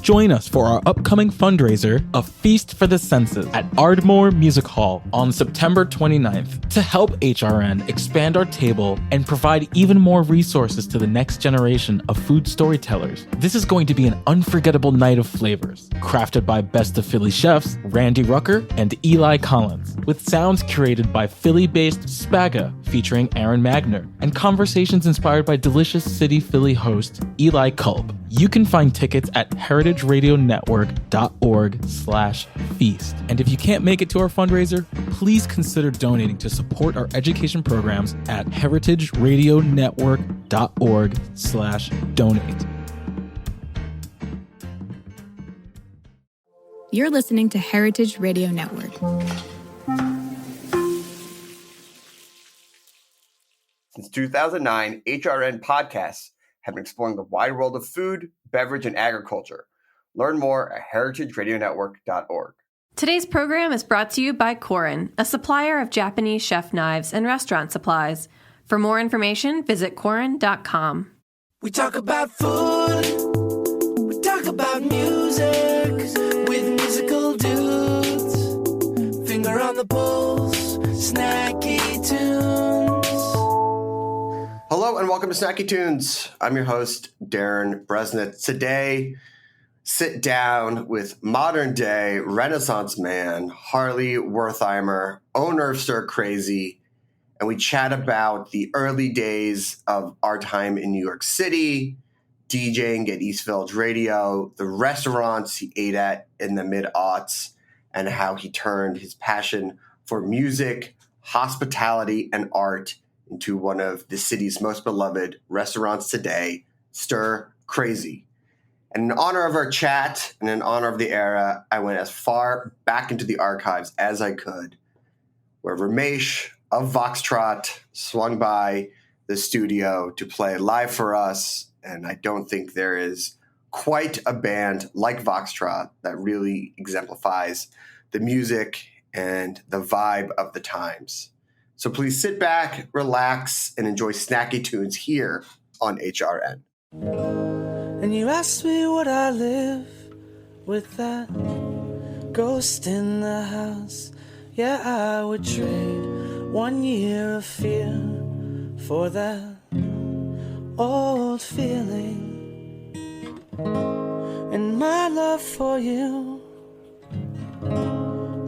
Join us for our upcoming fundraiser, A Feast for the Senses, at Ardmore Music Hall on September 29th to help HRN expand our table and provide even more resources to the next generation of food storytellers. This is going to be an unforgettable night of flavors, crafted by Best of Philly chefs Randy Rucker and Eli Collins, with sounds curated by Philly-based Spaga featuring Aaron Magner, and conversations inspired by Delicious City Philly host Eli Kulp. You can find tickets at heritageradionetwork.org/feast. And if you can't make it to our fundraiser, please consider donating to support our education programs at heritageradionetwork.org/donate. You're listening to Heritage Radio Network. Since 2009, HRN podcasts have been exploring the wide world of food, beverage, and agriculture. Learn more at heritageradionetwork.org. Today's program is brought to you by Korin, a supplier of Japanese chef knives and restaurant supplies. For more information, visit Korin.com. We talk about food, we talk about music, with musical dudes, finger on the pulse, snacky tunes. Hello and welcome to Snacky Tunes. I'm your host, Darren Bresnitz. Today, sit down with modern-day Renaissance man, Harley Wertheimer, owner of Stir Crazy, and we chat about the early days of our time in New York City, DJing at East Village Radio, the restaurants he ate at in the mid-aughts, and how he turned his passion for music, hospitality, and art into one of the city's most beloved restaurants today, Stir Crazy. And in honor of our chat and in honor of the era, I went as far back into the archives as I could, where Ramesh of Voxtrot swung by the studio to play live for us. And I don't think there is quite a band like Voxtrot that really exemplifies the music and the vibe of the times. So please sit back, relax, and enjoy Snacky Tunes here on HRN. And you asked me would I live with that ghost in the house. Yeah, I would trade 1 year of fear for that old feeling. And my love for you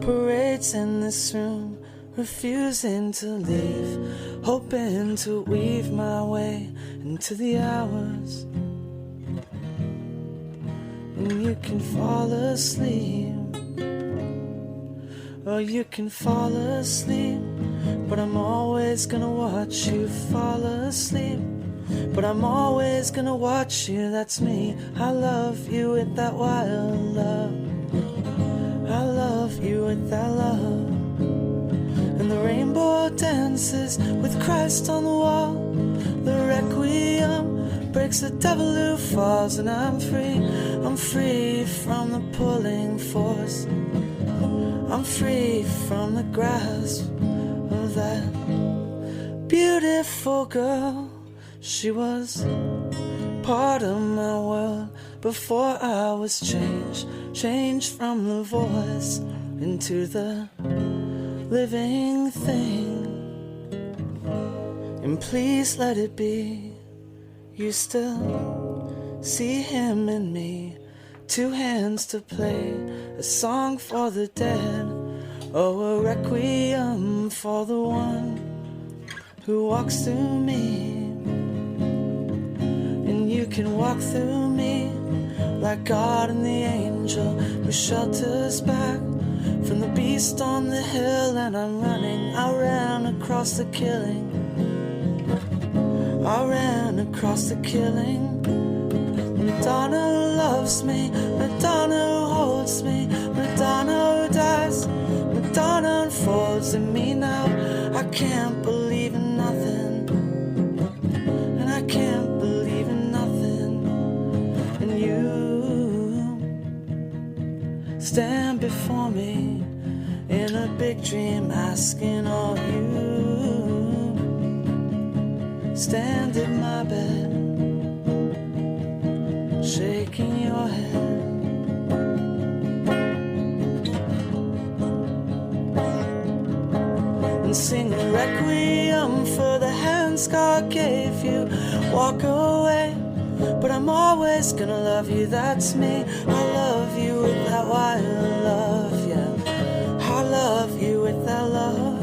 parades in this room, refusing to leave, hoping to weave my way into the hours. And you can fall asleep, or you can fall asleep, but I'm always gonna watch you fall asleep. But I'm always gonna watch you, that's me. I love you with that wild love. I love you with that love. And the rainbow dances with Christ on the wall. The requiem breaks the devil who falls. And I'm free from the pulling force. I'm free from the grasp of that beautiful girl. She was part of my world before I was changed from the voice into the living thing. And please let it be, you still see him in me. 2 hands to play a song for the dead, oh, a requiem for the one who walks through me. And you can walk through me like God and the angel who shelters back from the beast on the hill. And I'm running, I ran across the killing. I ran across the killing. Madonna loves me, Madonna holds me, Madonna dies, Madonna unfolds in me now. I can't believe in nothing, and I can't believe in nothing. And you stand before me in a big dream, asking all you. Stand in my bed, shaking your head. sing a requiem for the hands God gave you. Walk away, but I'm always gonna love you, that's me. I love you with that wild love, yeah. I love you with that love.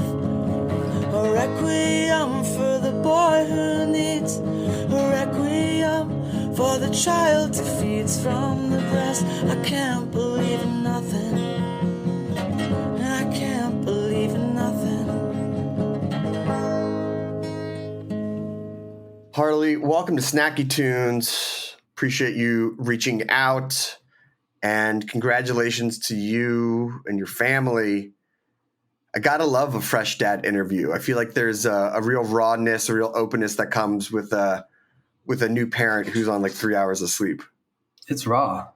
A requiem for the boy who needs a requiem for the child who feeds from the breast. I can't believe in nothing, and I can't believe in nothing. Harley, welcome to Snacky Tunes. Appreciate you reaching out, and congratulations to you and your family. I gotta love a Fresh Dad interview. I feel like there's a real rawness, a real openness that comes with a new parent who's on like 3 hours of sleep. It's raw.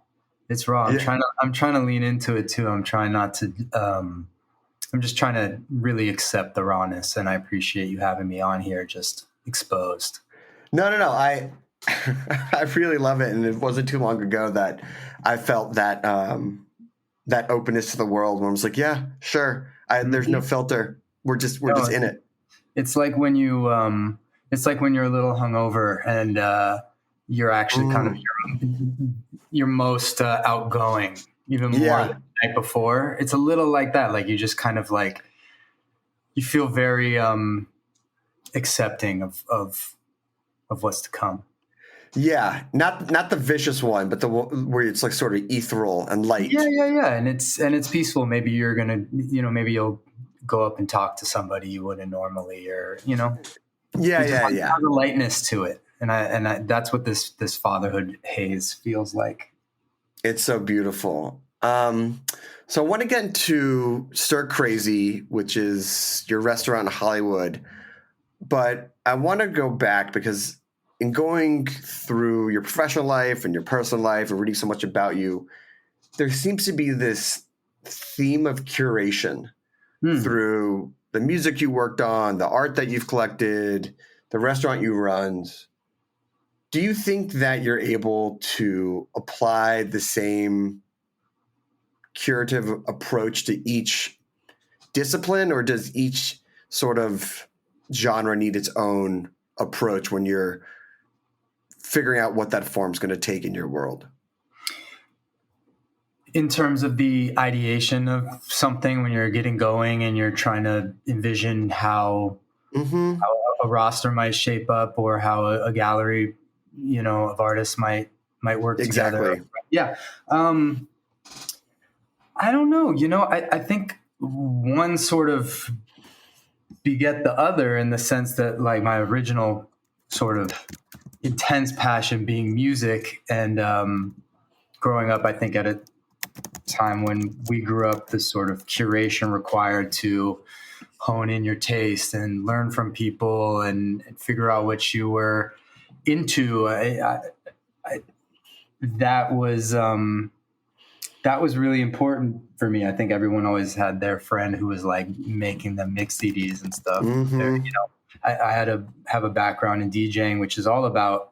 It's raw. Yeah. I'm trying to lean into it too. I'm trying not to. I'm just trying to really accept the rawness, and I appreciate you having me on here, just exposed. No. I I really love it, and it wasn't too long ago that I felt that that openness to the world. When I was like, yeah, sure. There's no filter. We're just in it. It's like when you it's like when you're a little hungover and you're actually kind of your most outgoing, even more than the night before. It's a little like that. Like you just kind of like you feel very accepting of what's to come. Yeah, not the vicious one, but the where it's like sort of ethereal and light. Yeah, and it's peaceful. Maybe you're gonna, maybe you'll go up and talk to somebody you wouldn't normally, or Yeah. There's a lightness to it, and I that's what this fatherhood haze feels like. It's so beautiful. So I want to get into Stir Crazy, which is your restaurant in Hollywood, but I want to go back because in going through your professional life and your personal life and reading so much about you, there seems to be this theme of curation through the music you worked on, the art that you've collected, the restaurant you run. Do you think that you're able to apply the same curative approach to each discipline, or does each sort of genre need its own approach when you're figuring out what that form's going to take in your world? In terms of the ideation of something, when you're getting going and you're trying to envision how a roster might shape up, or how a gallery, of artists might work together. Yeah. I don't know. I think one sort of beget the other, in the sense that, like, my original sort of intense passion being music, and growing up, I think at a time when we grew up, this sort of curation required to hone in your taste and learn from people and figure out what you were into. That was really important for me. I think everyone always had their friend who was like making them mix CDs and stuff. I had to have a background in DJing, which is all about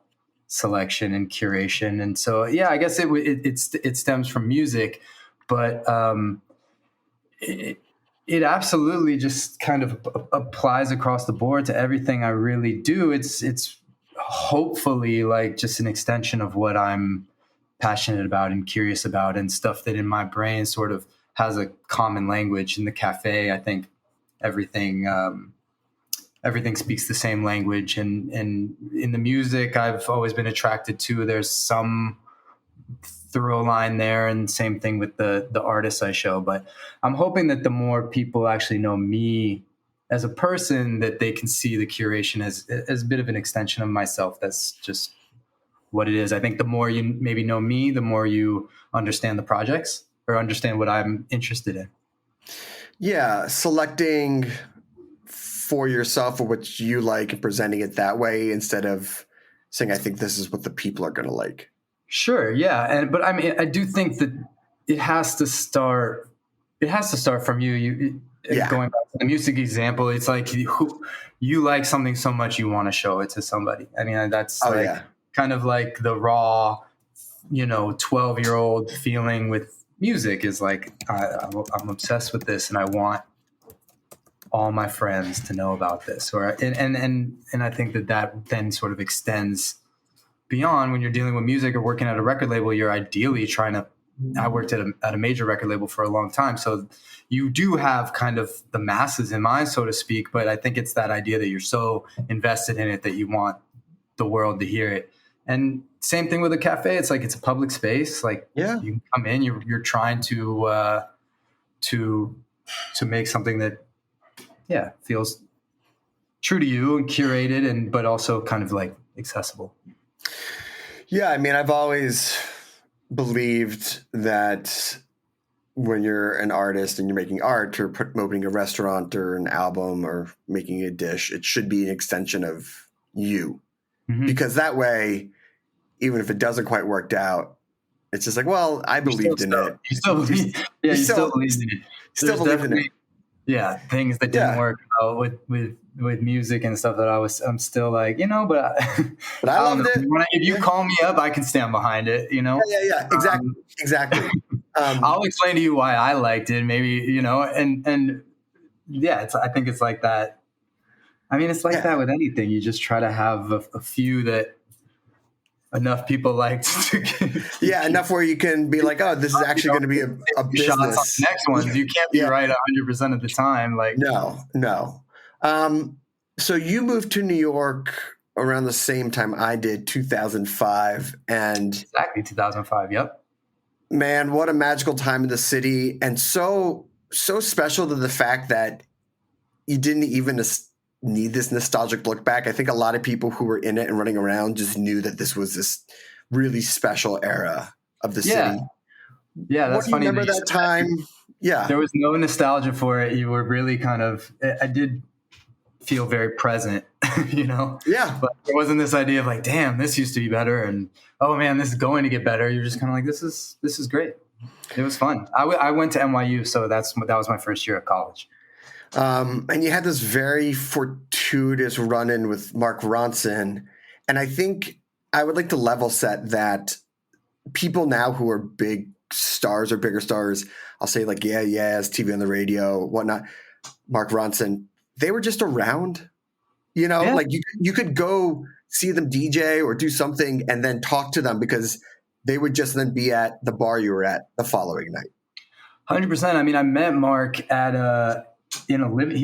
selection and curation. And so, yeah, I guess it stems from music, but it absolutely just kind of applies across the board to everything I really do. It's hopefully like just an extension of what I'm passionate about and curious about, and stuff that in my brain sort of has a common language. In the cafe, I think everything speaks the same language, and in the music I've always been attracted to, there's some through line there, and same thing with the artists I show. But I'm hoping that the more people actually know me as a person, that they can see the curation as a bit of an extension of myself. That's just what it is. I think the more you maybe know me, the more you understand the projects, or understand what I'm interested in. Yeah, selecting for yourself or what you like and presenting it that way, instead of saying, I think this is what the people are going to like. Sure. Yeah. But I mean, I do think that it has to start from you. Going back to the music example, it's like you like something so much, you want to show it to somebody. I mean, that's kind of like the raw, 12-year-old feeling with music, is like, I'm obsessed with this, and I want all my friends to know about this, or and I think that then sort of extends beyond when you're dealing with music or working at a record label. You're ideally trying to. I worked at a major record label for a long time, so you do have kind of the masses in mind, so to speak. But I think it's that idea that you're so invested in it that you want the world to hear it. And same thing with a cafe. It's like it's a public space. Like you can come in, you're trying to make something that feels true to you and curated, but also kind of like accessible. Yeah, I mean, I've always believed that when you're an artist and you're making art or opening a restaurant or an album or making a dish, it should be an extension of you. Mm-hmm. Because that way, even if it doesn't quite work out, it's just like, well, I believed in it. You still believe, you still believe in it. Still believe in it. Yeah, things that didn't work out with music and stuff that I'm still like, but I loved it. If you call me up, I can stand behind it, Yeah, exactly. I'll explain to you why I liked it, maybe, and yeah, I think it's like that. I mean, it's like that with anything. You just try to have a few that enough people like to get, enough where you can be like, oh, this is actually going to be a business. Shots on the next ones. You can't be right 100% of the time. Like no. So you moved to New York around the same time I did, 2005, and exactly 2005. Yep. Man, what a magical time in the city, and so special to the fact that you didn't even need this nostalgic look back. I think a lot of people who were in it and running around just knew that this was this really special era of the city. Yeah, that's funny. Remember that time? Yeah. There was no nostalgia for it. You were really I did feel very present, Yeah. But there wasn't this idea of like, damn, this used to be better. And, oh man, this is going to get better. You're just kind of like, this is great. It was fun. I went to NYU, so that was my first year of college. And you had this very fortuitous run-in with Mark Ronson. And I think I would like to level set that people now who are big stars or bigger stars, I'll say like, yes, TV on the radio, whatnot, Mark Ronson, they were just around, like you could go see them DJ or do something and then talk to them because they would just then be at the bar you were at the following night. 100%. I mean, I met Mark at he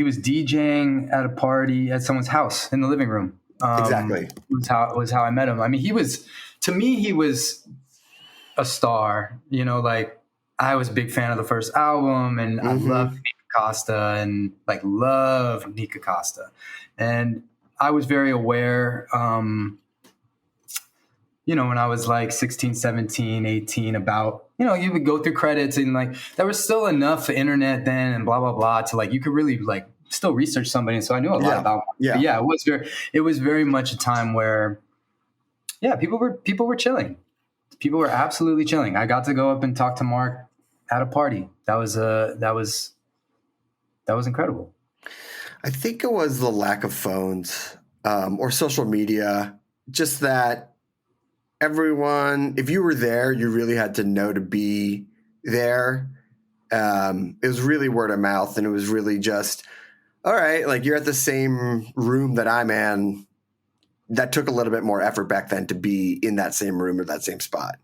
was DJing at a party at someone's house in the living room. Exactly. Was how I met him. I mean, he was a star, like I was a big fan of the first album and I loved Nika Costa and love Nika Costa. And I was very aware, when I was like 16, 17, 18 about, you would go through credits and there was still enough internet then and blah, blah, blah to you could really still research somebody. And so I knew a lot about Mark. Yeah. But it was very much a time where, people were chilling. People were absolutely chilling. I got to go up and talk to Mark at a party. That was incredible. I think it was the lack of phones or social media, just that everyone, if you were there, you really had to know to be there. It was really word of mouth, and it was really just, all right, you're at the same room that I'm in. That took a little bit more effort back then to be in that same room or that same spot.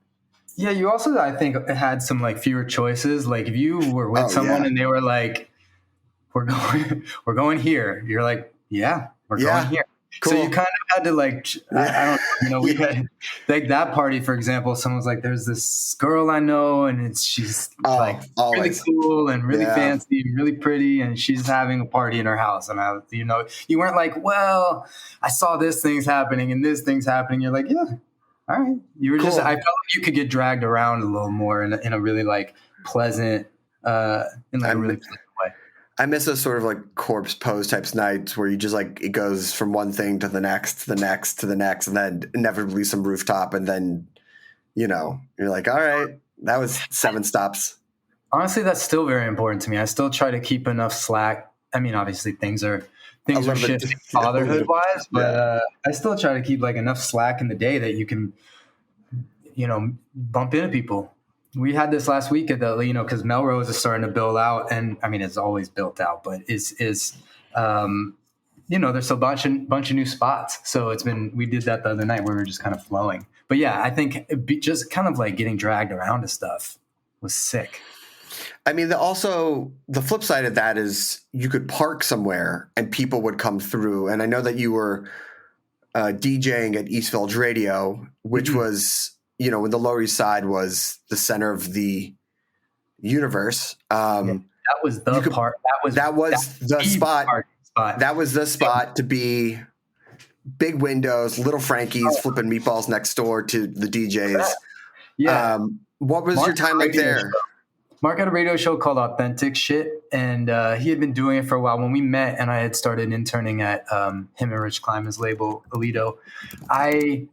Yeah, you also, I think, had some fewer choices. If you were with someone and they were like, we're going here. You're like, we're going here. Cool. So you kind of had to I don't know, we had that party, for example, someone was like, there's this girl I know and she's really cool and really fancy and really pretty. And she's having a party in her house. And you weren't like, well, I saw this thing's happening and this thing's happening. You're like, yeah, all right. You were cool. I felt like you could get dragged around a little more in a really pleasant, a really pleasant way. I miss those sort of corpse pose types nights where you just it goes from one thing to the next, to the next, to the next, and then inevitably some rooftop. And then, you're like, all right, that was 7 stops. Honestly, that's still very important to me. I still try to keep enough slack. I mean, obviously things are shifting fatherhood wise, but I still try to keep enough slack in the day that you can, bump into people. We had this last week at because Melrose is starting to build out, and I mean it's always built out, but is There's a bunch of new spots. So we did that the other night where we were just kind of flowing. But yeah, I think just kind of like getting dragged around to stuff was sick. I mean, also the flip side of that is you could park somewhere and people would come through. And I know that you were DJing at East Village Radio, which was, when the Lower East Side was the center of the universe. That was the part. That was the spot. That was the spot to be. Big windows, little Frankie's flipping meatballs next door to the DJs. Yeah. What was your time like there? Mark had a radio show called Authentic Shit, and he had been doing it for a while. When we met and I had started interning at him and Rich Kleiman's label, Alito, I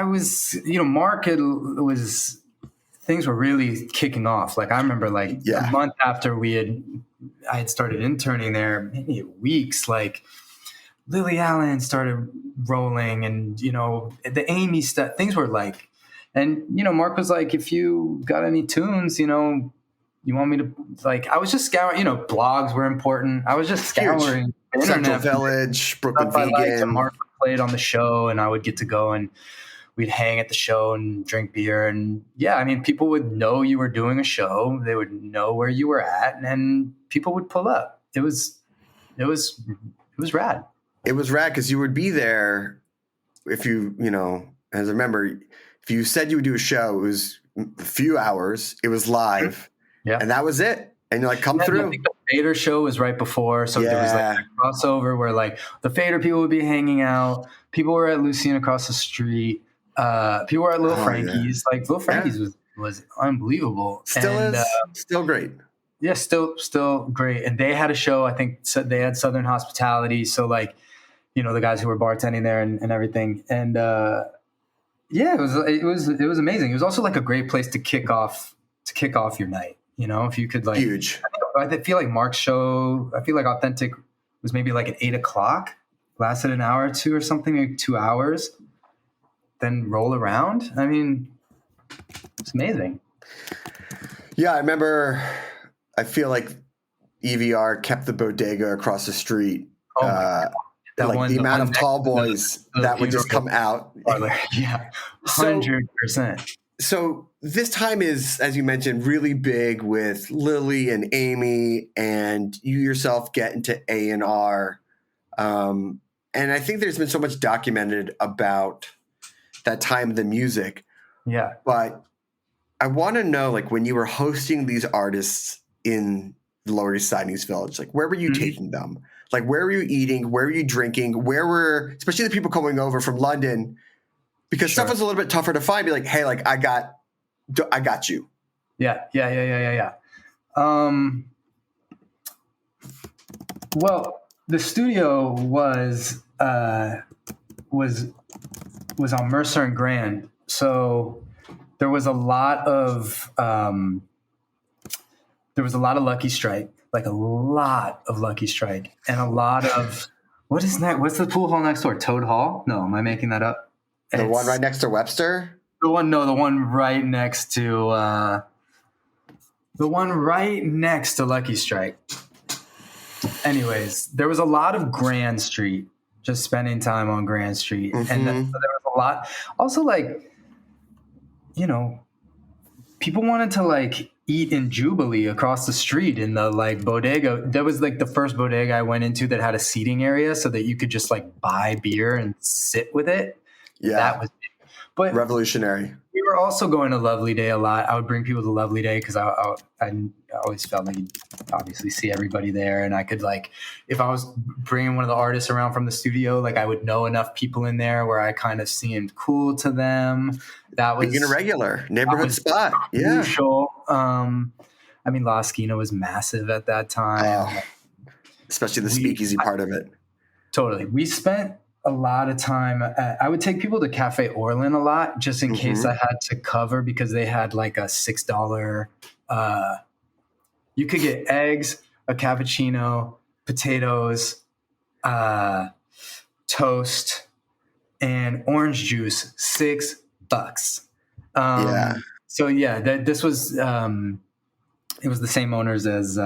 was, Mark things were really kicking off. Like I remember a month after I had started interning there, maybe weeks, like Lily Allen started rolling and, the Amy stuff, things were like, and, Mark was like, if you got any tunes, you want me to, like, I was just scouring, blogs were important. I was just scouring Central Village, Brooklyn Vegan. Mark played on the show and I would get to go and we'd hang at the show and drink beer. And yeah, I mean, people would know you were doing a show. They would know where you were at and people would pull up. It was rad. It was rad because you would be there if you, as I remember, if you said you would do a show, it was a few hours, it was live, and that was it. And you're like, come through. I think the Fader show was right before, so there was like a crossover where like the Fader people would be hanging out. People were at Lucien across the street. People were at Little Frankie's. Like Little Frankie's was unbelievable. Still great. Yeah, still great. And they had a show. I think they had Southern Hospitality. So like, the guys who were bartending there and everything. And it was amazing. It was also like a great place to kick off your night. If you could like huge. I feel like Mark's show. I feel like Authentic was maybe like at 8:00, lasted an hour or two or something, maybe 2 hours, then roll around. I mean, it's amazing. Yeah, I remember. I feel like EVR kept the bodega across the street. Oh my God. The amount of tall boys that would just come out. Yeah, 100%. So this time is, as you mentioned, really big with Lily and Amy, and you yourself get into A&R. And I think there's been so much documented about that time of the music. Yeah. But I want to know, like, when you were hosting these artists in the Lower East Side, East Village, like, where were you taking them? Like, where were you eating? Where were you drinking? Where were, especially the people coming over from London, because stuff was a little bit tougher to find. Be like, hey, like, I got you. Yeah. Well, the studio was on Mercer and Grand, so there was a lot of Lucky Strike. Like a lot of Lucky Strike and a lot of what is that? What's the pool hall next door? Toad Hall? No, am I making that up? The one right next to Webster? The one right next to Lucky Strike. Anyways, there was a lot of Grand Street, just spending time on Grand Street. And then, so there was a lot. Also, like, people wanted to like eat in Jubilee across the street in the like bodega. That was like the first bodega I went into that had a seating area so that you could just like buy beer and sit with it. Yeah. That was but revolutionary. We were also going to Lovely Day a lot. I would bring people to Lovely Day because I always felt like you'd obviously see everybody there. And I could like, if I was bringing one of the artists around from the studio, like I would know enough people in there where I kind of seemed cool to them. That was being a regular neighborhood spot. Crucial. I mean, La Esquina was massive at that time. Especially the speakeasy part of it. Totally. We spent a lot of time. I would take people to Cafe Orlin a lot just in case I had to cover because they had like a $6. You could get eggs, a cappuccino, potatoes, toast, and orange juice, $6. So yeah, this was it was the same owners as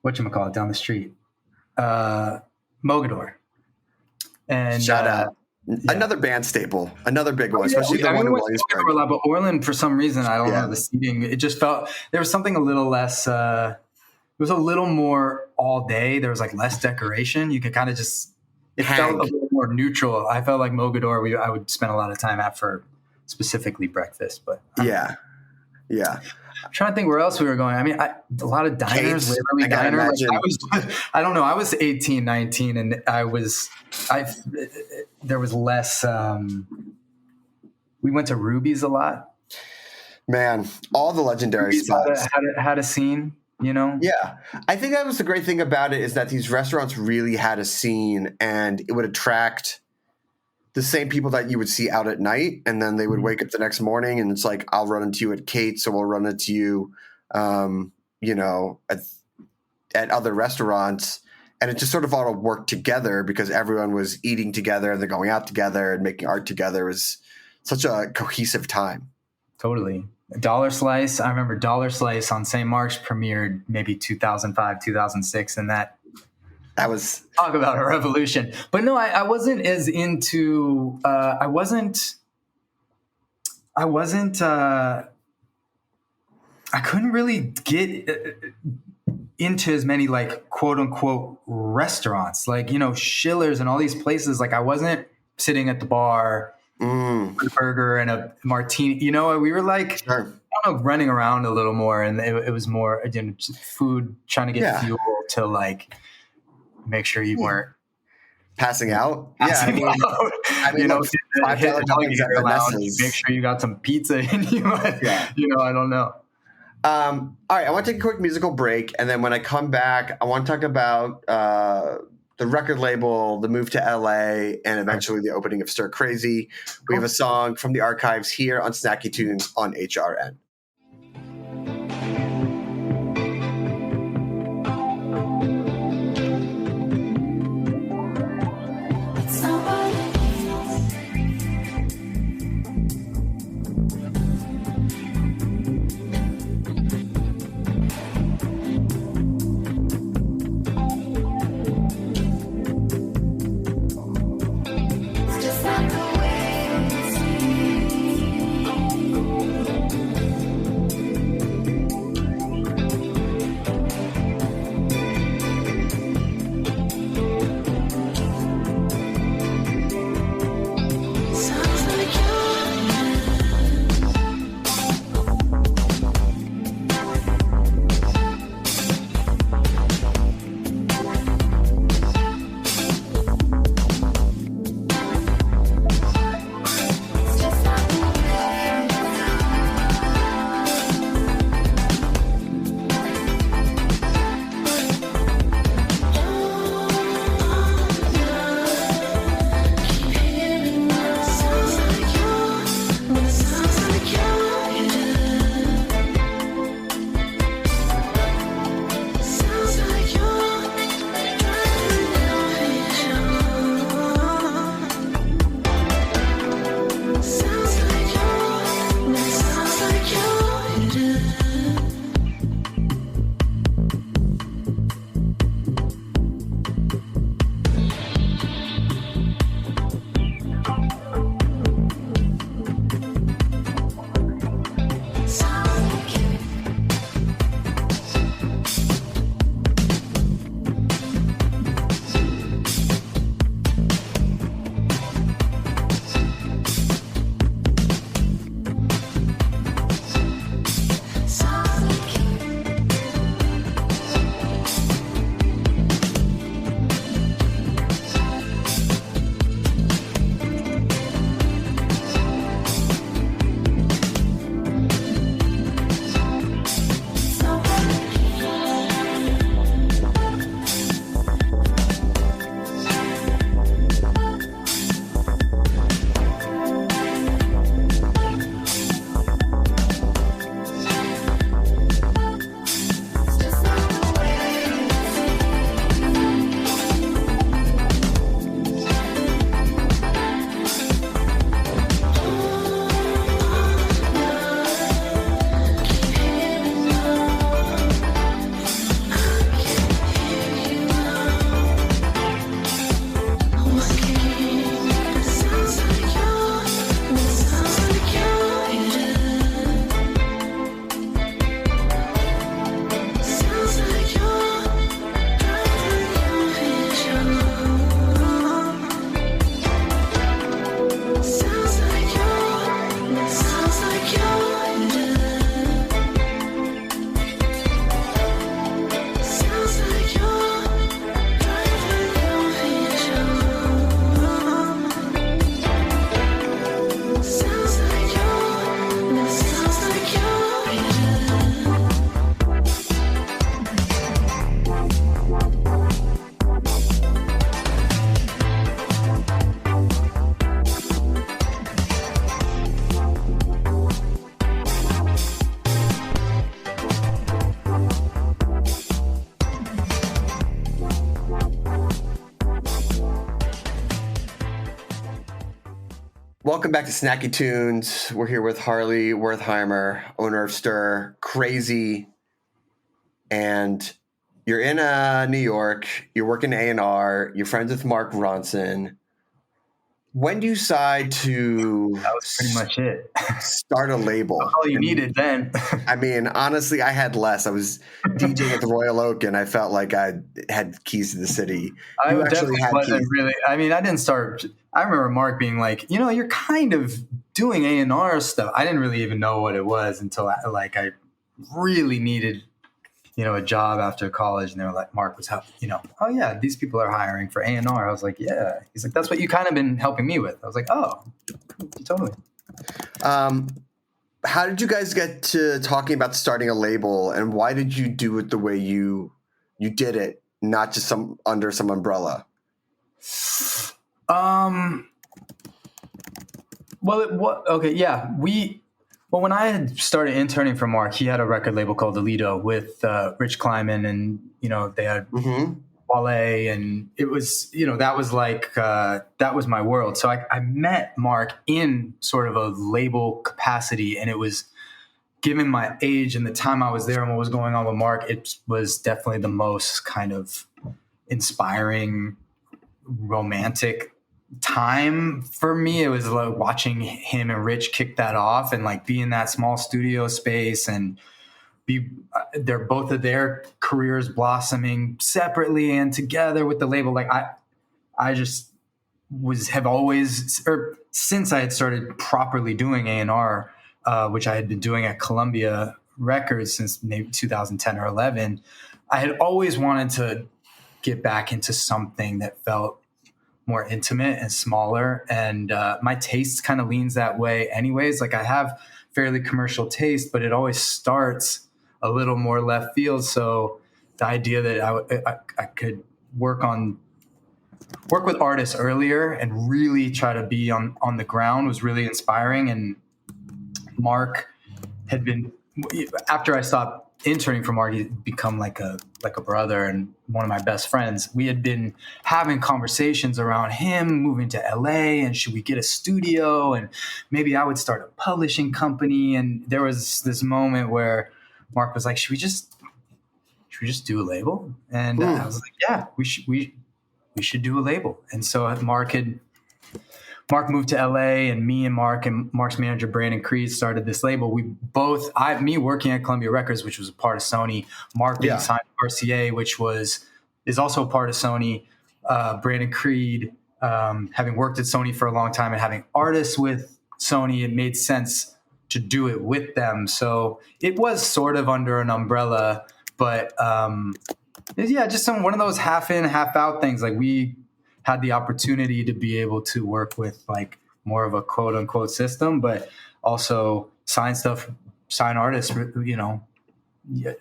whatchamacallit, down the street, Mogador. And shout out. Another band staple, another big one, especially the one in we went to Mogador a lot, but Orland, for some reason, I don't know, the seating, it just felt, there was something a little less, it was a little more all day. There was like less decoration. You could kind of just, it felt a little more neutral. I felt like Mogador, I would spend a lot of time at for specifically breakfast, but yeah. I'm trying to think where else we were going. I mean, a lot of diners, Waverly Diner. I don't know. I was 18, 19, and there was less. We went to Ruby's a lot. Man, all the legendary Ruby's spots had a scene, you know? Yeah. I think that was the great thing about it, is that these restaurants really had a scene, and it would attract the same people that you would see out at night, and then they would wake up the next morning and it's like, I'll run into you at Kate's, or we'll run into you, at other restaurants. And it just sort of all worked together because everyone was eating together and they're going out together and making art together. It was such a cohesive time. Totally. Dollar Slice. I remember Dollar Slice on St. Mark's premiered maybe 2005, 2006. And that was talk about a revolution. But no, I wasn't as into, I couldn't really get into as many like quote unquote restaurants, like, Schiller's and all these places. Like I wasn't sitting at the bar with a burger and a martini, we were like, sure. I don't know, running around a little more. And it was more, food, trying to get fuel to like make sure you weren't passing out. Passing out. I mean, make sure you got some pizza in you. I don't know. All right, I want to take a quick musical break, and then when I come back, I want to talk about the record label, the move to LA, and eventually the opening of Stir Crazy. We have a song from the archives here on Snacky Tunes on HRN. Welcome back to Snacky Tunes. We're here with Harley Wertheimer, owner of Stir, Crazy, and you're in New York. You're working A&R. You're friends with Mark Ronson. When do you decide to That was pretty much it. start a label? All you needed then. I mean, honestly, I had less. I was DJing at the Royal Oak, and I felt like I had keys to the city. I You definitely wasn't really. I mean, I didn't start. I remember Mark being like, you're kind of doing A&R stuff. I didn't really even know what it was until I really needed, a job after college. And they were like, Mark was helping, oh yeah, these people are hiring for A&R. I was like, yeah. He's like, that's what you kind of been helping me with. I was like, oh, totally. How did you guys get to talking about starting a label, and why did you do it the way you did it, not just under some umbrella? When I had started interning for Mark, he had a record label called Alito with Rich Kleiman, and they had Wale, and it was that was my world. So I met Mark in sort of a label capacity, and it was, given my age and the time I was there and what was going on with Mark, it was definitely the most kind of inspiring, romantic time for me. It was like watching him and Rich kick that off and like be in that small studio space and they're both of their careers blossoming separately and together with the label. Like I just have always, or since I had started properly doing A&R, which I had been doing at Columbia Records since maybe 2010 or 11, I had always wanted to get back into something that felt more intimate and smaller. And my taste kind of leans that way anyways. Like I have fairly commercial taste, but it always starts a little more left field. So the idea that I could work with artists earlier and really try to be on the ground was really inspiring. And Mark had been, after I stopped interning for Mark, he'd become like a brother and one of my best friends. We had been having conversations around him moving to LA and should we get a studio and maybe I would start a publishing company. And there was this moment where Mark was like, should we just do a label? And I was like, yeah, we should do a label. And so Mark moved to LA, and me and Mark's manager, Brandon Creed, started this label. Me working at Columbia Records, which was a part of Sony, Mark being signed to RCA, which is also a part of Sony, Brandon Creed, having worked at Sony for a long time and having artists with Sony, it made sense to do it with them. So it was sort of under an umbrella, but just one of those half in, half out things. Like we had the opportunity to be able to work with like more of a quote unquote system, but also sign artists,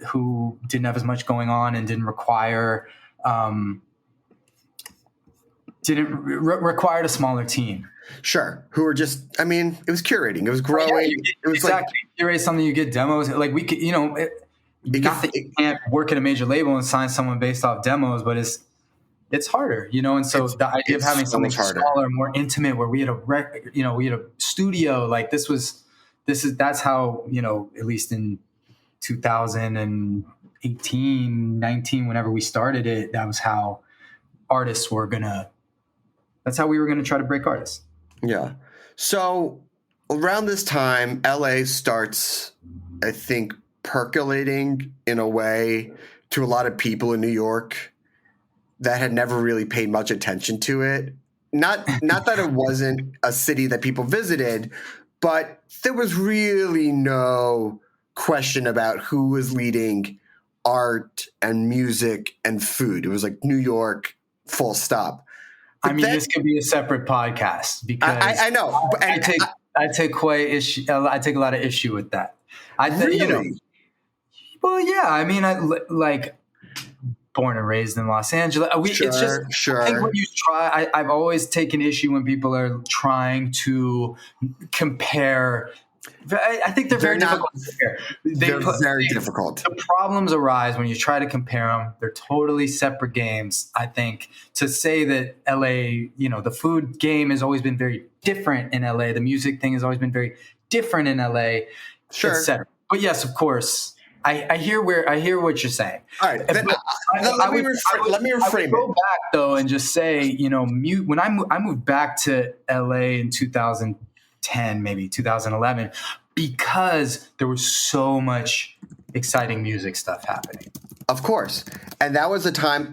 who didn't have as much going on and didn't require required a smaller team. Sure. Who were just, it was curating. It was growing. It was exactly. Curate something, you get demos. Like we could, not that you can't work at a major label and sign someone based off demos, but it's harder, and so the idea of having something smaller, more intimate, where we had we had a studio, like that's how, at least in 2018, 19, whenever we started it, that was how that's how we were going to try to break artists. Yeah. So around this time, LA starts, I think, percolating in a way to a lot of people in New York that had never really paid much attention to it. Not that it wasn't a city that people visited, but there was really no question about who was leading art and music and food. It was like New York, full stop. But this could be a separate podcast because I know. I take a lot of issue with that. Really? Well, yeah. I born and raised in Los Angeles. Sure. I think when you I've always taken issue when people are trying to compare I think they're very difficult to compare. They're very difficult. The problems arise when you try to compare them. They're totally separate games. I think to say that LA, the food game has always been very different in LA. The music thing has always been very different in LA. Sure. Et cetera. But yes, of course, I hear what you're saying. All right. Let me reframe it. Go back though and just say, when I moved back to LA in 2010, maybe 2011, because there was so much exciting music stuff happening. Of course. And that was a time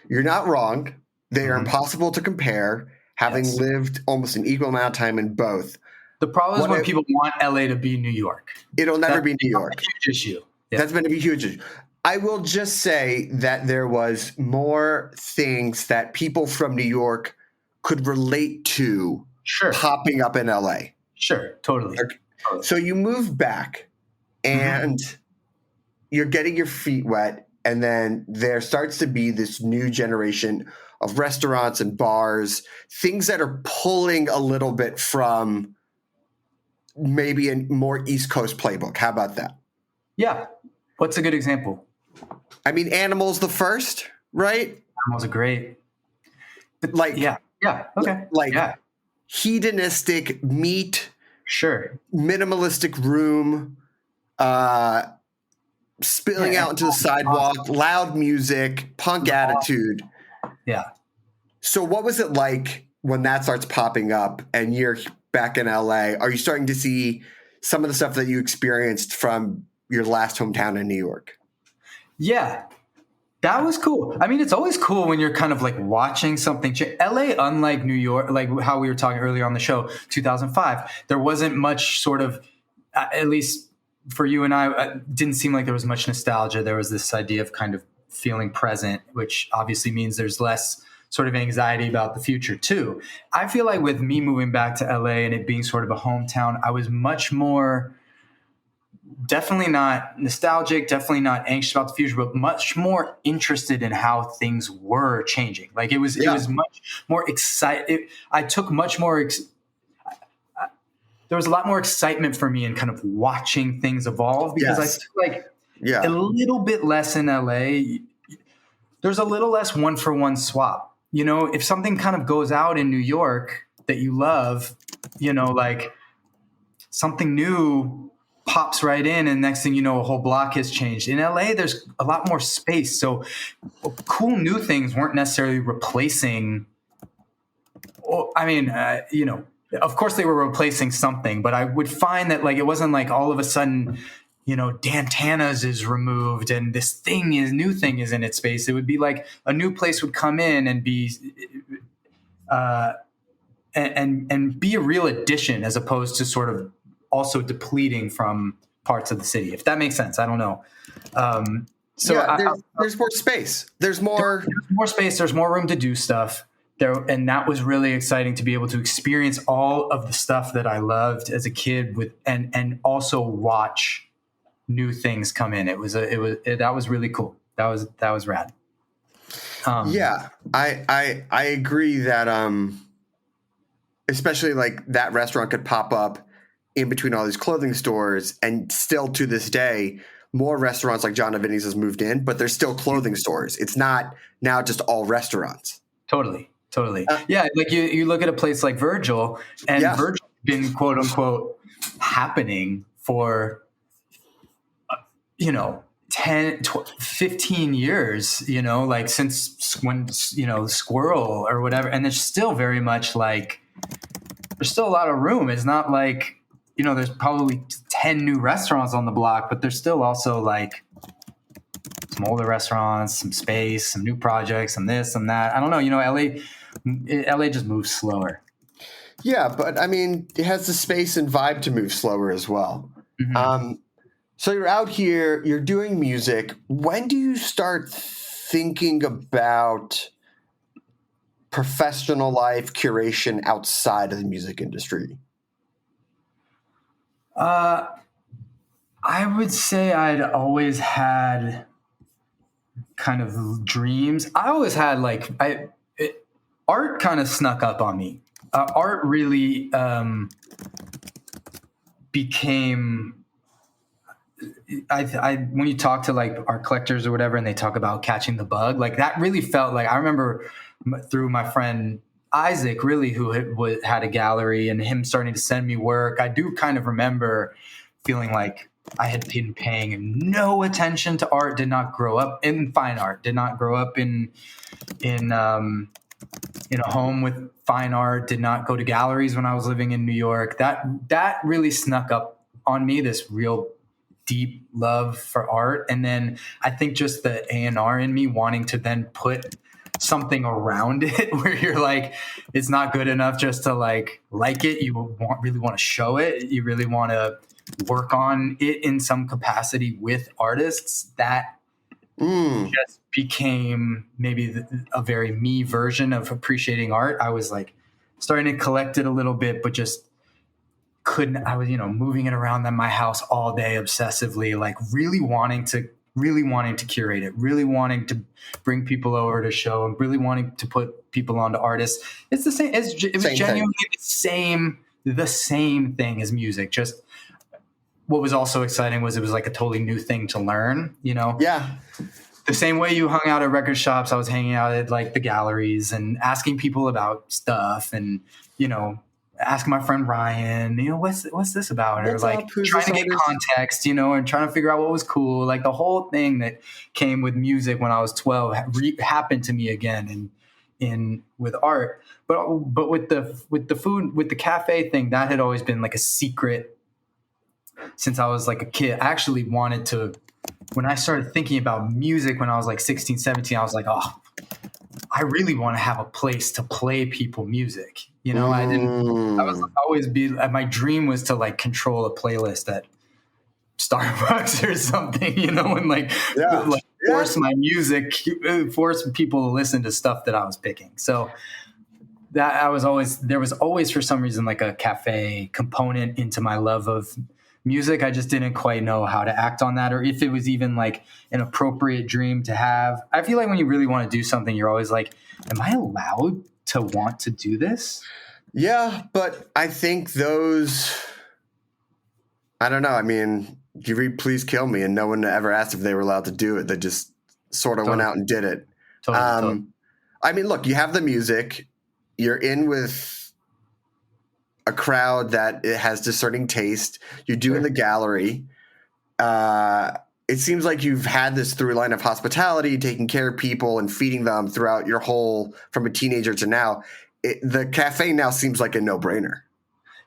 you're not wrong. They are impossible to compare, having lived almost an equal amount of time in both. The problem is when people want LA to be New York. It'll never be New York. That's a huge issue. Yeah. That's been a huge issue. I will just say that there was more things that people from New York could relate to popping up in LA. Sure, totally. So you move back and you're getting your feet wet, and then there starts to be this new generation of restaurants and bars, things that are pulling a little bit from maybe a more East Coast playbook. How about that? Yeah. What's a good example? I mean, Animal's the first, right? Animals are great. But okay. Hedonistic meat, minimalistic room, spilling out into the sidewalk, loud music, punk attitude. Yeah. So what was it like when that starts popping up and you're back in LA? Are you starting to see some of the stuff that you experienced from your last hometown in New York? Yeah. That was cool. I mean, it's always cool when you're kind of like watching something. LA, unlike New York, like how we were talking earlier on the show, 2005, there wasn't much sort of, at least for you and I, didn't seem like there was much nostalgia. There was this idea of kind of feeling present, which obviously means there's less sort of anxiety about the future too. I feel like with me moving back to LA and it being sort of a hometown, I was much more, definitely not nostalgic, definitely not anxious about the future, but much more interested in how things were changing. Like it was much more excited. I took much more, there was a lot more excitement for me in kind of watching things evolve, because I feel like a little bit less in LA, there's a little less one-for-one swap. If something kind of goes out in New York that you love, like something new pops right in, and next thing you know, a whole block has changed. In LA, there's a lot more space. So cool new things weren't necessarily replacing. Of course they were replacing something, but I would find that like it wasn't like all of a sudden, Dan Tana's is removed and this new thing is in its space. It would be like a new place would come in and be and be a real addition, as opposed to sort of also depleting from parts of the city, if that makes sense. I don't know. There's more space. There's more space. There's more room to do stuff there. And that was really exciting to be able to experience all of the stuff that I loved as a kid and also watch new things come in. That was really cool. That was rad. I agree that, especially like that restaurant could pop up in between all these clothing stores, and still to this day, more restaurants like John and Vinny's has moved in, but there's still clothing stores. It's not now just all restaurants. Totally. Like you look at a place like Virgil, and Virgil's been quote unquote happening for, 10, 15 years, like since when, Squirrel or whatever. And there's still very much like, there's still a lot of room. It's not like, there's probably 10 new restaurants on the block, but there's still also like some older restaurants, some space, some new projects, some this, some that. I don't know. LA just moves slower. Yeah, but I mean, it has the space and vibe to move slower as well. Mm-hmm. So you're out here, you're doing music. When do you start thinking about professional life curation outside of the music industry? I would say I'd always had kind of dreams. I always had art kind of snuck up on me. Art really, became, when you talk to like our collectors or whatever, and they talk about catching the bug, like that really felt like, I remember through my friend Isaac, really, who had a gallery, and him starting to send me work. I do kind of remember feeling like I had been paying no attention to art, did not grow up in fine art, did not grow up in a home with fine art, did not go to galleries when I was living in New York. That really snuck up on me, this real deep love for art. And then I think just the A&R in me wanting to then put something around it where you're like, it's not good enough just to like it. You really want to show it. You really want to work on it in some capacity with artists. That just became maybe a very me version of appreciating art. I was like starting to collect it a little bit, but just couldn't. I was, moving it around in my house all day obsessively, like really wanting to curate it, really wanting to bring people over to show, and really wanting to put people onto artists. It's the same. It was genuinely the same thing as music. Just what was also exciting was it was like a totally new thing to learn, Yeah. The same way you hung out at record shops, I was hanging out at like the galleries and asking people about stuff, and, asking my friend Ryan, what's this about? Or like trying to get context, and trying to figure out what was cool. Like the whole thing that came with music when I was 12 happened to me again with art. But with the food, with the cafe thing, that had always been like a secret since I was like a kid. I actually wanted to, when I started thinking about music when I was like 16, 17, I was like, oh, I really want to have a place to play people music. My dream was to like control a playlist at Starbucks or something, and like force my music, force people to listen to stuff that I was picking. So that there was always for some reason like a cafe component into my love of music. I just didn't quite know how to act on that, or if it was even like an appropriate dream to have. I feel like when you really want to do something, you're always like, am I allowed to want to do this? Yeah, but I think I don't know. I mean, you read Please Kill Me, and no one ever asked if they were allowed to do it. They just sort of went out and did it. Totally. I mean, look, you have the music. You're in with a crowd that it has discerning taste. You're doing the gallery. It seems like you've had this through line of hospitality, taking care of people and feeding them throughout your whole, from a teenager to now. The cafe now seems like a no-brainer.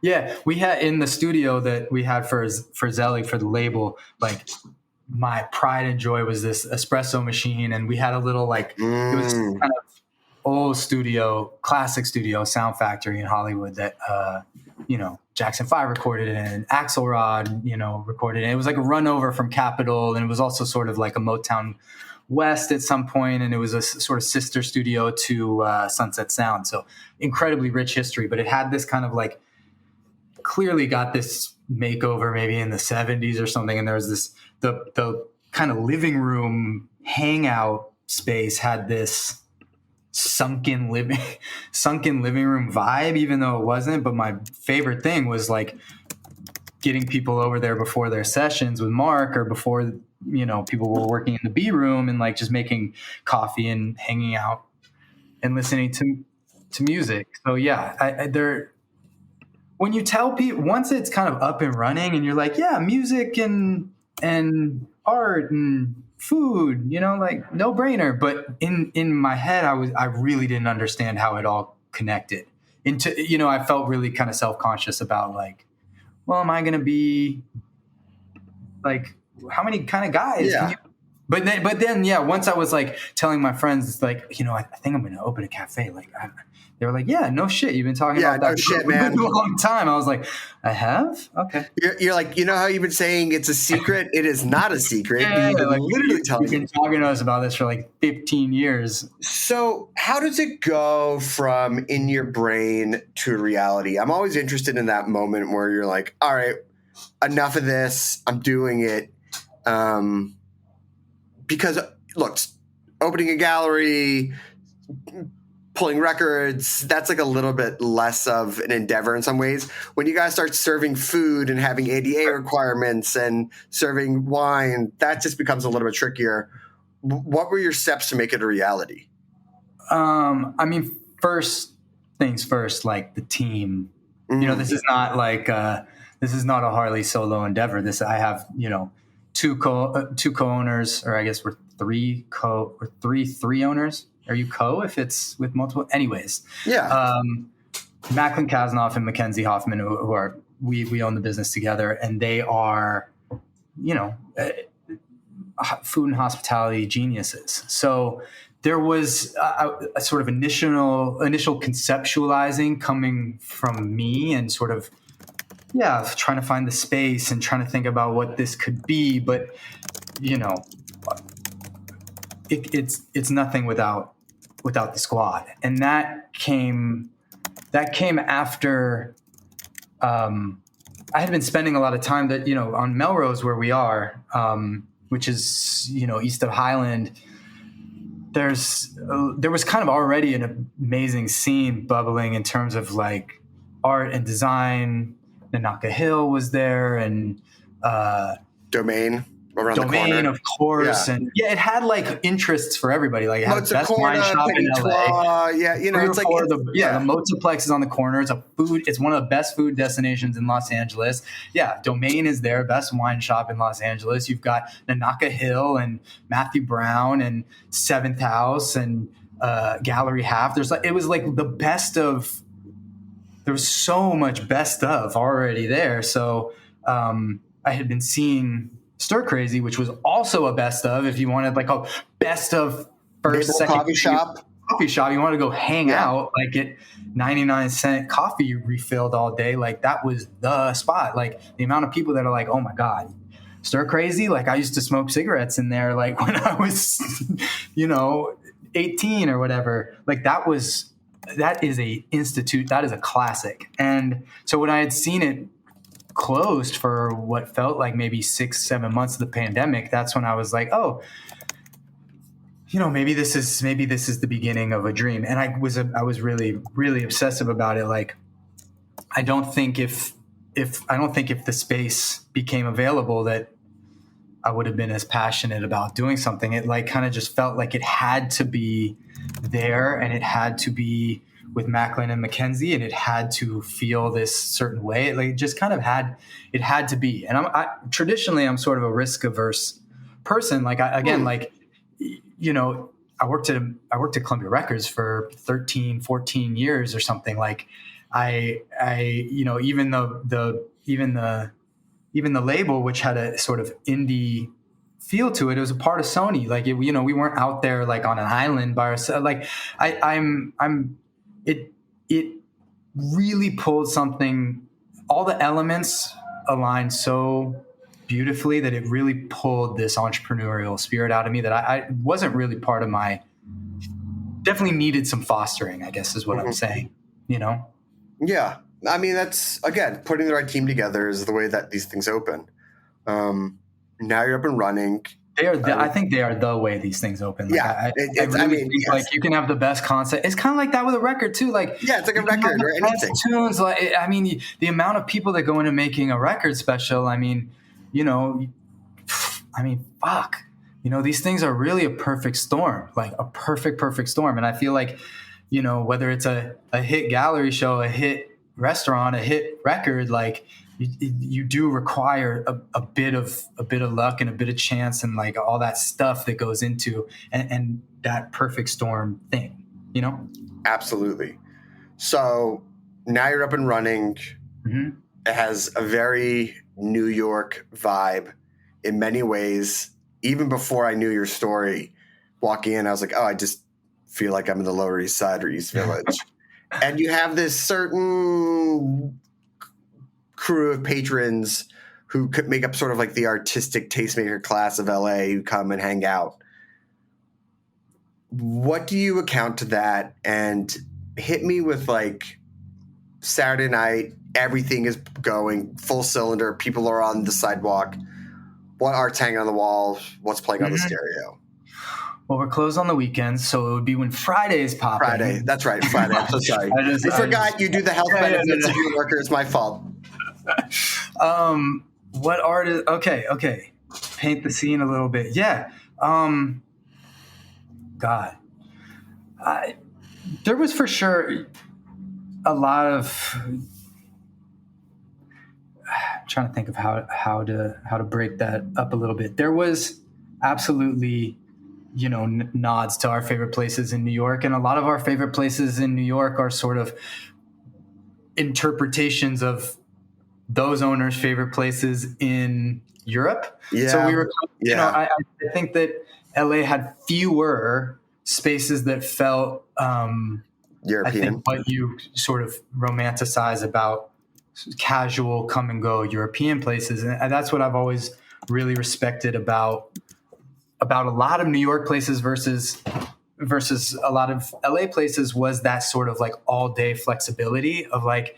Yeah, we had in the studio that we had for Zelig, for the label, like my pride and joy was this espresso machine, and we had a little like it was kind of old studio, classic studio, Sound Factory in Hollywood that Jackson 5 recorded it, and Axelrod recorded it. It was like a run over from Capitol, and it was also sort of like a Motown West at some point, and it was a sort of sister studio to Sunset Sound. So incredibly rich history, but it had this kind of like clearly got this makeover maybe in the 70s or something. And there was this the kind of living room hangout space had this sunken living room vibe, even though it wasn't. But my favorite thing was like getting people over there before their sessions with Mark, or before people were working in the B room, and like just making coffee and hanging out and listening to music. So yeah, when you tell people, once it's kind of up and running and you're like, yeah, music and art and food, like no brainer. But in my head, I really didn't understand how it all connected into, I felt really kind of self-conscious about like, well, am I going to be like, how many kind of guys can you? But then, once I was like telling my friends, it's like, I think I'm going to open a cafe. Like, they were like, yeah, no shit. You've been talking about that no shit, man. for a long time. I was like, I have? Okay. You're like, how you've been saying it's a secret? It is not a secret. Yeah, You've like, literally telling you've been talking to us about this for like 15 years. So how does it go from in your brain to reality? I'm always interested in that moment where you're like, all right, enough of this. I'm doing it. Because look, opening a gallery, pulling records, that's like a little bit less of an endeavor in some ways. When you guys start serving food and having ADA requirements and serving wine, that just becomes a little bit trickier. What were your steps to make it a reality? I mean, first things first, like the team. You know, this is not like this is not a Harley solo endeavor. I have, you know, two co-owners, or I guess we're three owners. Are you co if it's with multiple? Anyways, Yeah. Macklin Kasanoff and Mackenzie Hoffman, who are we own the business together, and they are, you know, food and hospitality geniuses. So there was a sort of initial conceptualizing coming from me, and sort of trying to find the space and trying to think about what this could be. But you know, it's nothing without the squad, and that came after I had been spending a lot of time that, you know, on Melrose, where we are, which is, you know, east of Highland. There was kind of already an amazing scene bubbling in terms of like art and design. Nanaka Hill was there, and Domain around the corner. Domain, of course. Yeah. And it had like interests for everybody. Like it had the best Mozza wine Corner, shop in LA. Yeah, you know, it's like the Mozzaplex is on the corner. It's one of the best food destinations in Los Angeles. Yeah, Domain is there, best wine shop in Los Angeles. You've got Nanaka Hill and Matthew Brown and Seventh House and Gallery Half. It was like the best of. There was so much best of already there. So I had been seeing Stir Crazy, which was also a best of. If you wanted like a best of first, second coffee shop, you want to go hang out, like get 99-cent coffee refilled all day. Like that was the spot. Like the amount of people that are like, oh my God, Stir Crazy. Like I used to smoke cigarettes in there, like when I was, you know, 18 or whatever. Like that is a institute. That is a classic. And so when I had seen it closed for what felt like maybe 6-7 months of the pandemic, that's when I was like, oh, you know, maybe this is the beginning of a dream. And I was really, really obsessive about it. Like, I don't think if the space became available that I would have been as passionate about doing something. It like kind of just felt like it had to be there, and it had to be with Macklin and Mackenzie, and it had to feel this certain way. It like just kind of had to be. And traditionally I'm sort of a risk averse person. Like like, you know, I worked at Columbia Records for 13, 14 years or something. Like I you know, even the label, which had a sort of indie feel to it, it was a part of Sony. Like, you know, we weren't out there like on an island by ourselves. Like it really pulled something, all the elements aligned so beautifully that it really pulled this entrepreneurial spirit out of me that I wasn't really part of my, definitely needed some fostering, I guess is what I'm saying, you know? Yeah. I mean, that's, again, putting the right team together is the way that these things open. Now you're up and running. I think they are the way these things open. Like, yeah. I really think like you can have the best concept. It's kind of like that with a record too. Like, yeah, it's like a record or anything. Tunes, like, I mean, the amount of people that go into making a record special, I mean, you know, fuck, you know, these things are really a perfect storm, like a perfect storm. And I feel like, you know, whether it's a hit gallery show, a hit restaurant, a hit record, like you do require a bit of luck and a bit of chance and like all that stuff that goes into and that perfect storm thing, you know? Absolutely. So now you're up and running. Mm-hmm. It has a very New York vibe in many ways. Even before I knew your story, walking in, I was like, oh, I just feel like I'm in the Lower East Side or East Village. And you have this certain crew of patrons who could make up sort of like the artistic tastemaker class of LA who come and hang out. What do you account to that? And hit me with like Saturday night, everything is going full cylinder. People are on the sidewalk. What art's hanging on the wall? What's playing on the stereo? Well, we're closed on the weekends, so it would be when Fridays pop. Friday. That's right. Friday. I'm so sorry. I forgot you do the health benefits of your worker. It's my fault. What artist? Okay. Paint the scene a little bit. Yeah. God. There was for sure a lot of. I'm trying to think of how to break that up a little bit. There was absolutely, nods to our favorite places in New York, and a lot of our favorite places in New York are sort of interpretations of those owners' favorite places in Europe. Yeah. So we were, I think that LA had fewer spaces that felt European. I think what you sort of romanticize about casual come and go European places, and that's what I've always really respected about a lot of New York places versus a lot of LA places, was that sort of like all day flexibility of like,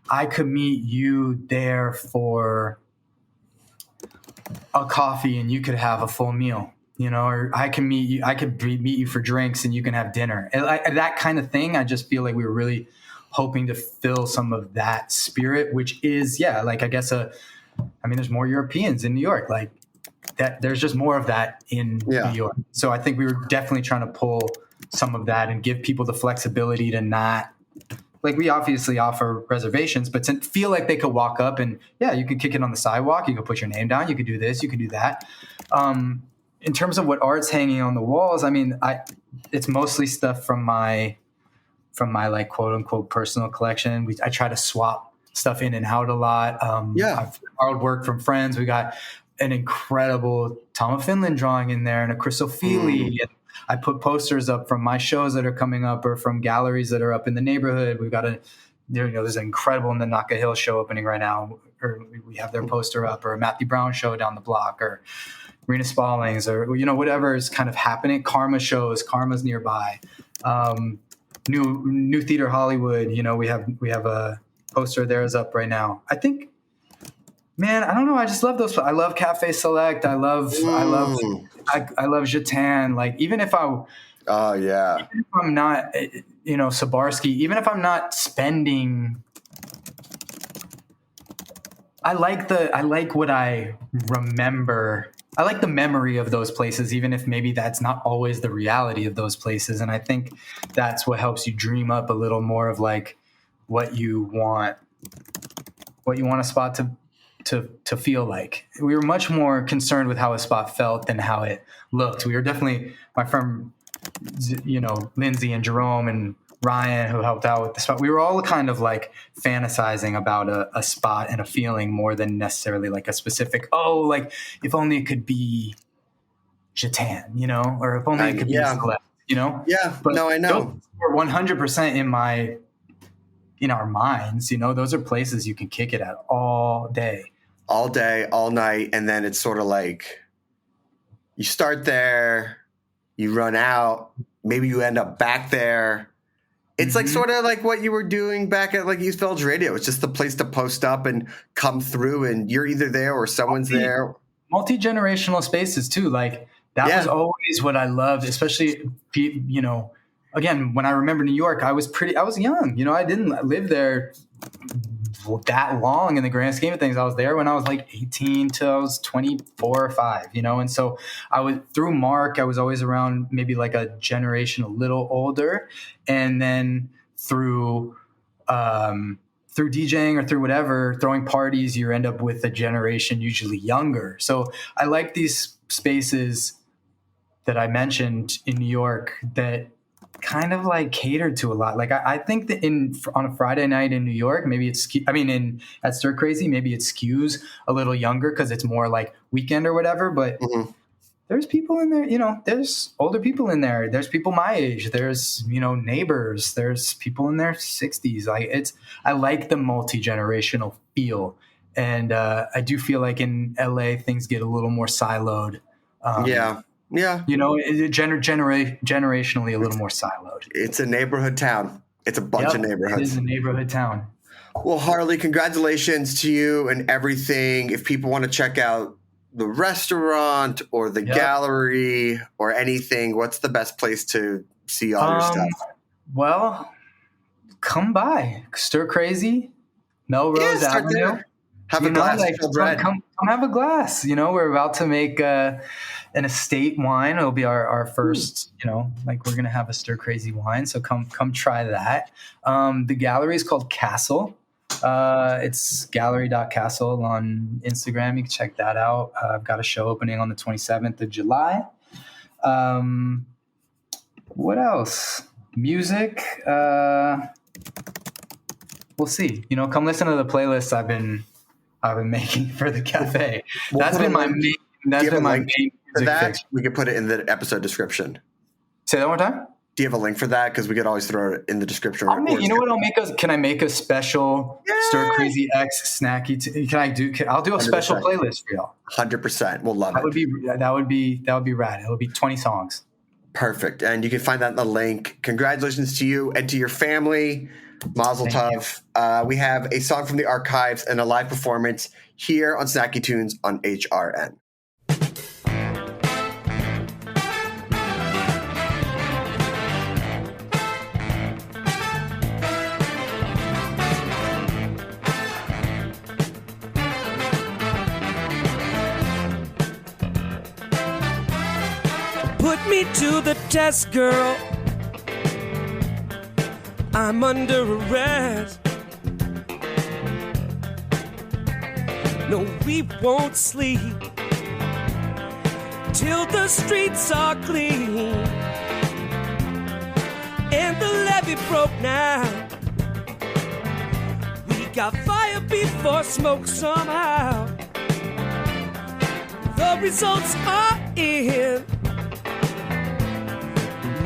I could meet you there for a coffee and you could have a full meal, or I could meet you for drinks and you can have dinner. And that kind of thing. I just feel like we were really hoping to fill some of that spirit, which is, like, I guess, there's more Europeans in New York, like that. There's just more of that in New York. So I think we were definitely trying to pull some of that and give people the flexibility to not, like, we obviously offer reservations, but to feel like they could walk up and, you could kick it on the sidewalk. You could put your name down. You could do this. You could do that. In terms of what art's hanging on the walls, it's mostly stuff from my like quote unquote personal collection. I try to swap stuff in and out a lot. I've borrowed work from friends. We got an incredible Tom of Finland drawing in there and a Chris O'Feely. I put posters up from my shows that are coming up or from galleries that are up in the neighborhood. We've got there's an incredible Nanaka Hill show opening right now, or we have their poster up, or a Matthew Brown show down the block, or Rena Spallings, or, whatever is kind of happening. Karma's nearby. New Theater Hollywood, we have a poster there is up right now. I think, man, I don't know. I just love those. I love Cafe Select. I love Jatan. Like, even if I'm not, Sabarsky, even if I'm not spending, I like what I remember. I like the memory of those places, even if maybe that's not always the reality of those places. And I think that's what helps you dream up a little more of like what you want a spot to feel like. We were much more concerned with how a spot felt than how it looked. We were definitely, my friend, Lindsay and Jerome and Ryan, who helped out with the spot, we were all kind of like fantasizing about a spot and a feeling more than necessarily like a specific, like if only it could be Jatan, or if only it could be Select, Yeah, but no, I know. We're 100% in our minds, those are places you can kick it at all day, all night. And then it's sort of like you start there, you run out, maybe you end up back there. It's like sort of like what you were doing back at like East Village Radio. It's just the place to post up and come through, and you're either there or someone's there. Multi-generational spaces too. Like that was always what I loved, especially, again, when I remember New York, I was young. I didn't live there that long in the grand scheme of things. I was there when I was like 18 till I was 24 or 5, and so I was through Mark. I was always around maybe like a generation a little older, and then through DJing or through whatever, throwing parties, you end up with a generation usually younger. So I like these spaces that I mentioned in New York that kind of like catered to a lot. Like I think that on a Friday night in New York, maybe at Stir Crazy, maybe it skews a little younger because it's more like weekend or whatever. But there's people in there, there's older people in there. There's people my age. There's, neighbors. There's people in their 60s. I like the multi-generational feel. And I do feel like in LA, things get a little more siloed. Yeah. Generationally a little more siloed. It's a neighborhood town. It's a bunch of neighborhoods. It is a neighborhood town. Well, Harley, congratulations to you and everything. If people want to check out the restaurant or the Yep. gallery or anything, what's the best place to see all your stuff? Well, come by. Stir Crazy, Melrose start Avenue. there. Have a glass of red. Come have a glass. We're about to make an estate wine. It'll be our first, we're going to have a Stir Crazy wine. So come try that. The gallery is called Castle. It's gallery.castle on Instagram. You can check that out. I've got a show opening on the 27th of July. What else? Music. We'll see. Come listen to the playlists I've been making for the cafe. That's been my main. That's been my main. For that, we could put it in the episode description. Say that one more time. Do you have a link for that? Because we could always throw it in the description. You know what? Can I make a special Stir Crazy X snacky? I'll do a 100%. Special playlist for y'all. 100%. We'll love it. That would be rad. It'll be 20 songs. Perfect. And you can find that in the link. Congratulations to you and to your family. Mazel tov. We have a song from the archives and a live performance here on Snacky Tunes on HRN. Put me to the test, girl. I'm under arrest. No, we won't sleep till the streets are clean and the levee broke now. We got fire before smoke somehow. The results are in.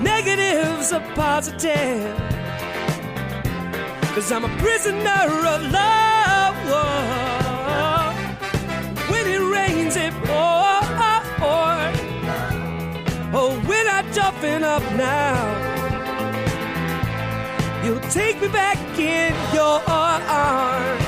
Negatives are positive. 'Cause I'm a prisoner of love. When it rains, it pours. Oh, when I toughen up now, you'll take me back in your arms.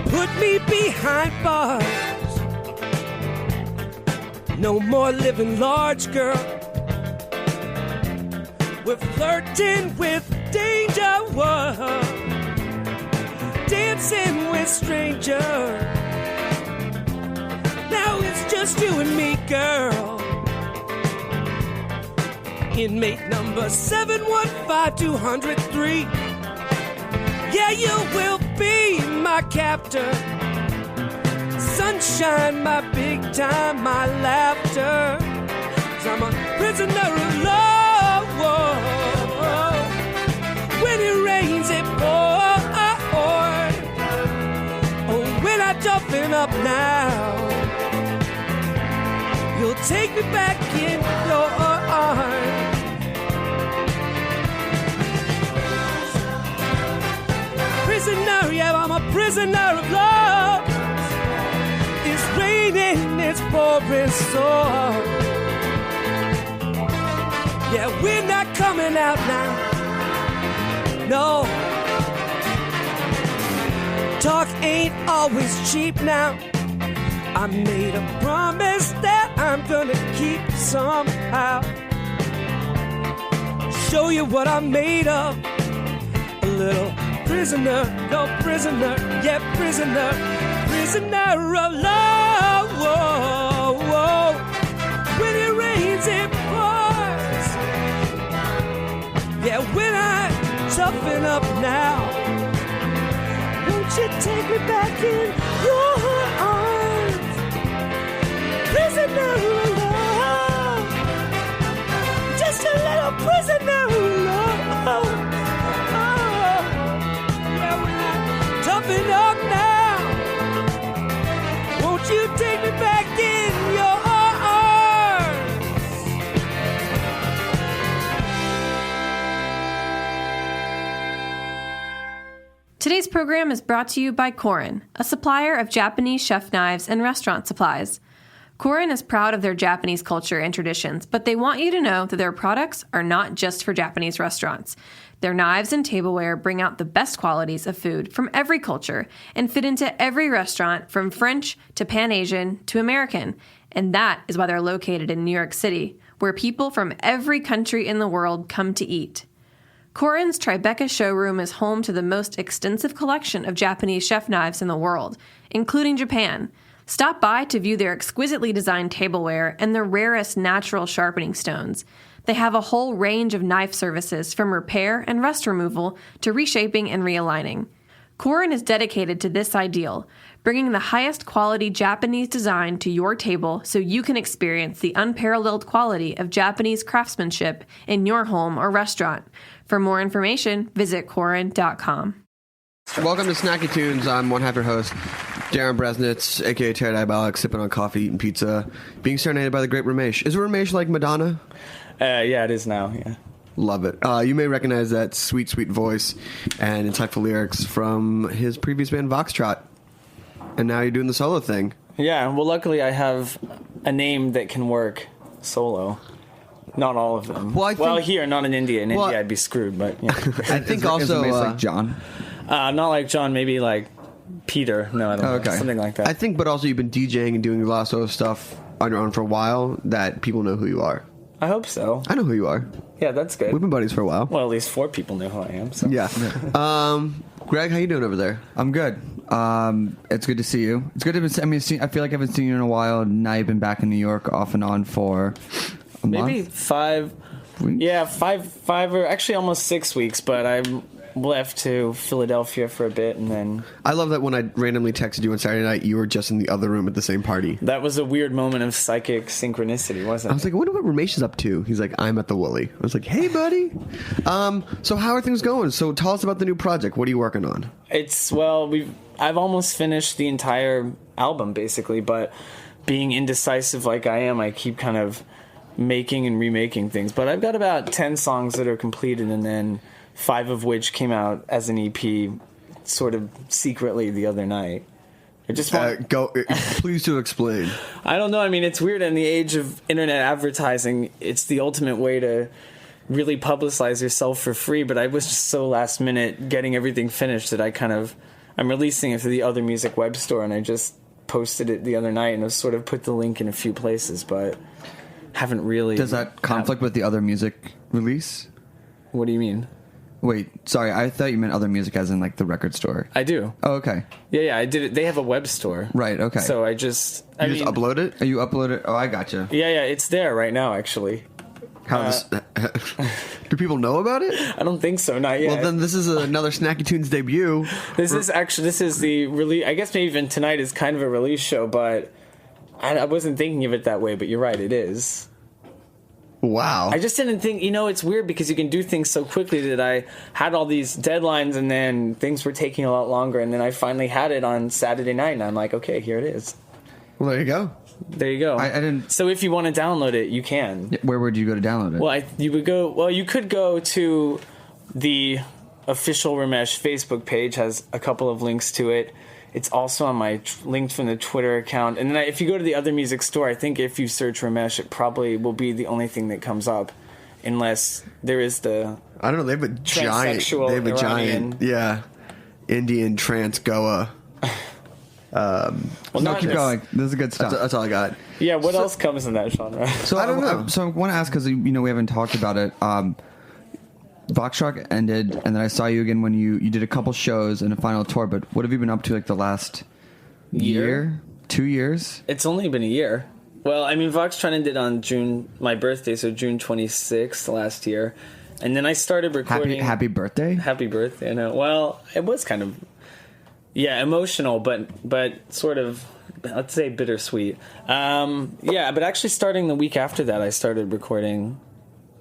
Put me behind bars. No more living large, girl. We're flirting with danger. Whoa. Dancing with strangers. Now it's just you and me, girl. Inmate number 715-203. Yeah, you will be my captor. Sunshine, my big time, my laughter. 'Cause I'm a prisoner of love. Whoa. When it rains, it pours. Oh, when I toughen up now, you'll take me back in your arms. Prisoner, yeah, I'm a prisoner of love. It's raining, it's pouring so hard. Yeah, we're not coming out now. No. Talk ain't always cheap now. I made a promise that I'm gonna keep somehow. Show you what I'm made of. A little prisoner, no prisoner, yeah, prisoner, prisoner of love. Whoa, whoa. When it rains, it pours. Yeah, when I toughen up now, won't you take me back in your arms? Prisoner of love, just a little prisoner of love. Toughen up now. Won't you take me back in your arms? Today's program is brought to you by Korin, a supplier of Japanese chef knives and restaurant supplies. Korin is proud of their Japanese culture and traditions, but they want you to know that their products are not just for Japanese restaurants. Their knives and tableware bring out the best qualities of food from every culture and fit into every restaurant from French to Pan-Asian to American. And that is why they're located in New York City, where people from every country in the world come to eat. Korin's Tribeca showroom is home to the most extensive collection of Japanese chef knives in the world, including Japan. Stop by to view their exquisitely designed tableware and the rarest natural sharpening stones. They have a whole range of knife services from repair and rust removal to reshaping and realigning. Korin is dedicated to this ideal, bringing the highest quality Japanese design to your table so you can experience the unparalleled quality of Japanese craftsmanship in your home or restaurant. For more information, visit Korin.com. Welcome to Snacky Tunes. I'm one half your host, Darren Bresnitz, a.k.a. Terry Diabolic, sipping on coffee, eating pizza, being serenaded by the great Ramesh. Is Ramesh like Madonna? Yeah, it is now, yeah. Love it. You may recognize that sweet, sweet voice and insightful lyrics from his previous band, Voxtrot. And now you're doing the solo thing. Yeah, well, luckily I have a name that can work solo. Not all of them. Well, here, not in India. In India, I'd be screwed, but yeah. I think also... Is like John? Not like John, maybe like Peter. No, I don't know. Okay. Something like that. I think, but also you've been DJing and doing a lot of solo stuff on your own for a while that people know who you are. I hope so. I know who you are. Yeah, that's good. We've been buddies for a while. Well, at least 4 people know who I am. So. Yeah. Greg, how you doing over there? I'm good. It's good to see you. It's good to I feel like I haven't seen you in a while. And now you've been back in New York off and on for a maybe month? 5 weeks? Yeah, five or actually almost 6 weeks, but I left to Philadelphia for a bit and then... I love that when I randomly texted you on Saturday night, you were just in the other room at the same party. That was a weird moment of psychic synchronicity, wasn't it? I was like, I wonder what Ramesh is up to. He's like, I'm at the Woolly. I was like, hey, buddy. So how are things going? So tell us about the new project. What are you working on? I've almost finished the entire album, basically, but being indecisive like I am, I keep kind of making and remaking things. But I've got about 10 songs that are completed, and then 5 of which came out as an EP sort of secretly the other night. I just want please do explain. I don't know. I mean, it's weird in the age of internet advertising. It's the ultimate way to really publicize yourself for free, but I was just so last minute getting everything finished that I'm releasing it to the Other Music web store, and I just posted it the other night, and I've sort of put the link in a few places, but haven't really... Does that conflict with the Other Music release? What do you mean? Wait, sorry, I thought you meant Other Music as in like the record store. I do. Oh, okay. Yeah, I did it. They have a web store. Right, okay. So I just... You just upload it? You upload it? Oh, I gotcha. Yeah, it's there right now, actually. Do people know about it? I don't think so, not yet. Well, then this is another Snacky Tunes debut. This is the release. I guess maybe even tonight is kind of a release show, but I wasn't thinking of it that way, but you're right, it is. Wow. I just didn't think, it's weird because you can do things so quickly that I had all these deadlines and then things were taking a lot longer, and then I finally had it on Saturday night, and I'm like, okay, here it is. Well, there you go. There you go. I didn't... So if you want to download it, you can. Where would you go to download it? Well, you could go to the official Ramesh Facebook page, has a couple of links to it. It's also on my linked from the Twitter account. And then if you go to the Other Music store, I think if you search Ramesh, it probably will be the only thing that comes up, unless there is the... I don't know. They have a giant, Indian trans Goa. Keep going. This is good stuff. That's all I got. Yeah, what else comes in that genre? So I don't know. So I want to ask, because we haven't talked about it. Voxtrot ended, and then I saw you again when you did a couple shows and a final tour. But what have you been up to like the last year? 2 years? It's only been a year. Well, I mean, Voxtrot ended on my birthday, so June 26th last year, and then I started recording. Happy birthday! Happy birthday! I know. Well, it was kind of emotional, but sort of, let's say, bittersweet. But actually, starting the week after that, I started recording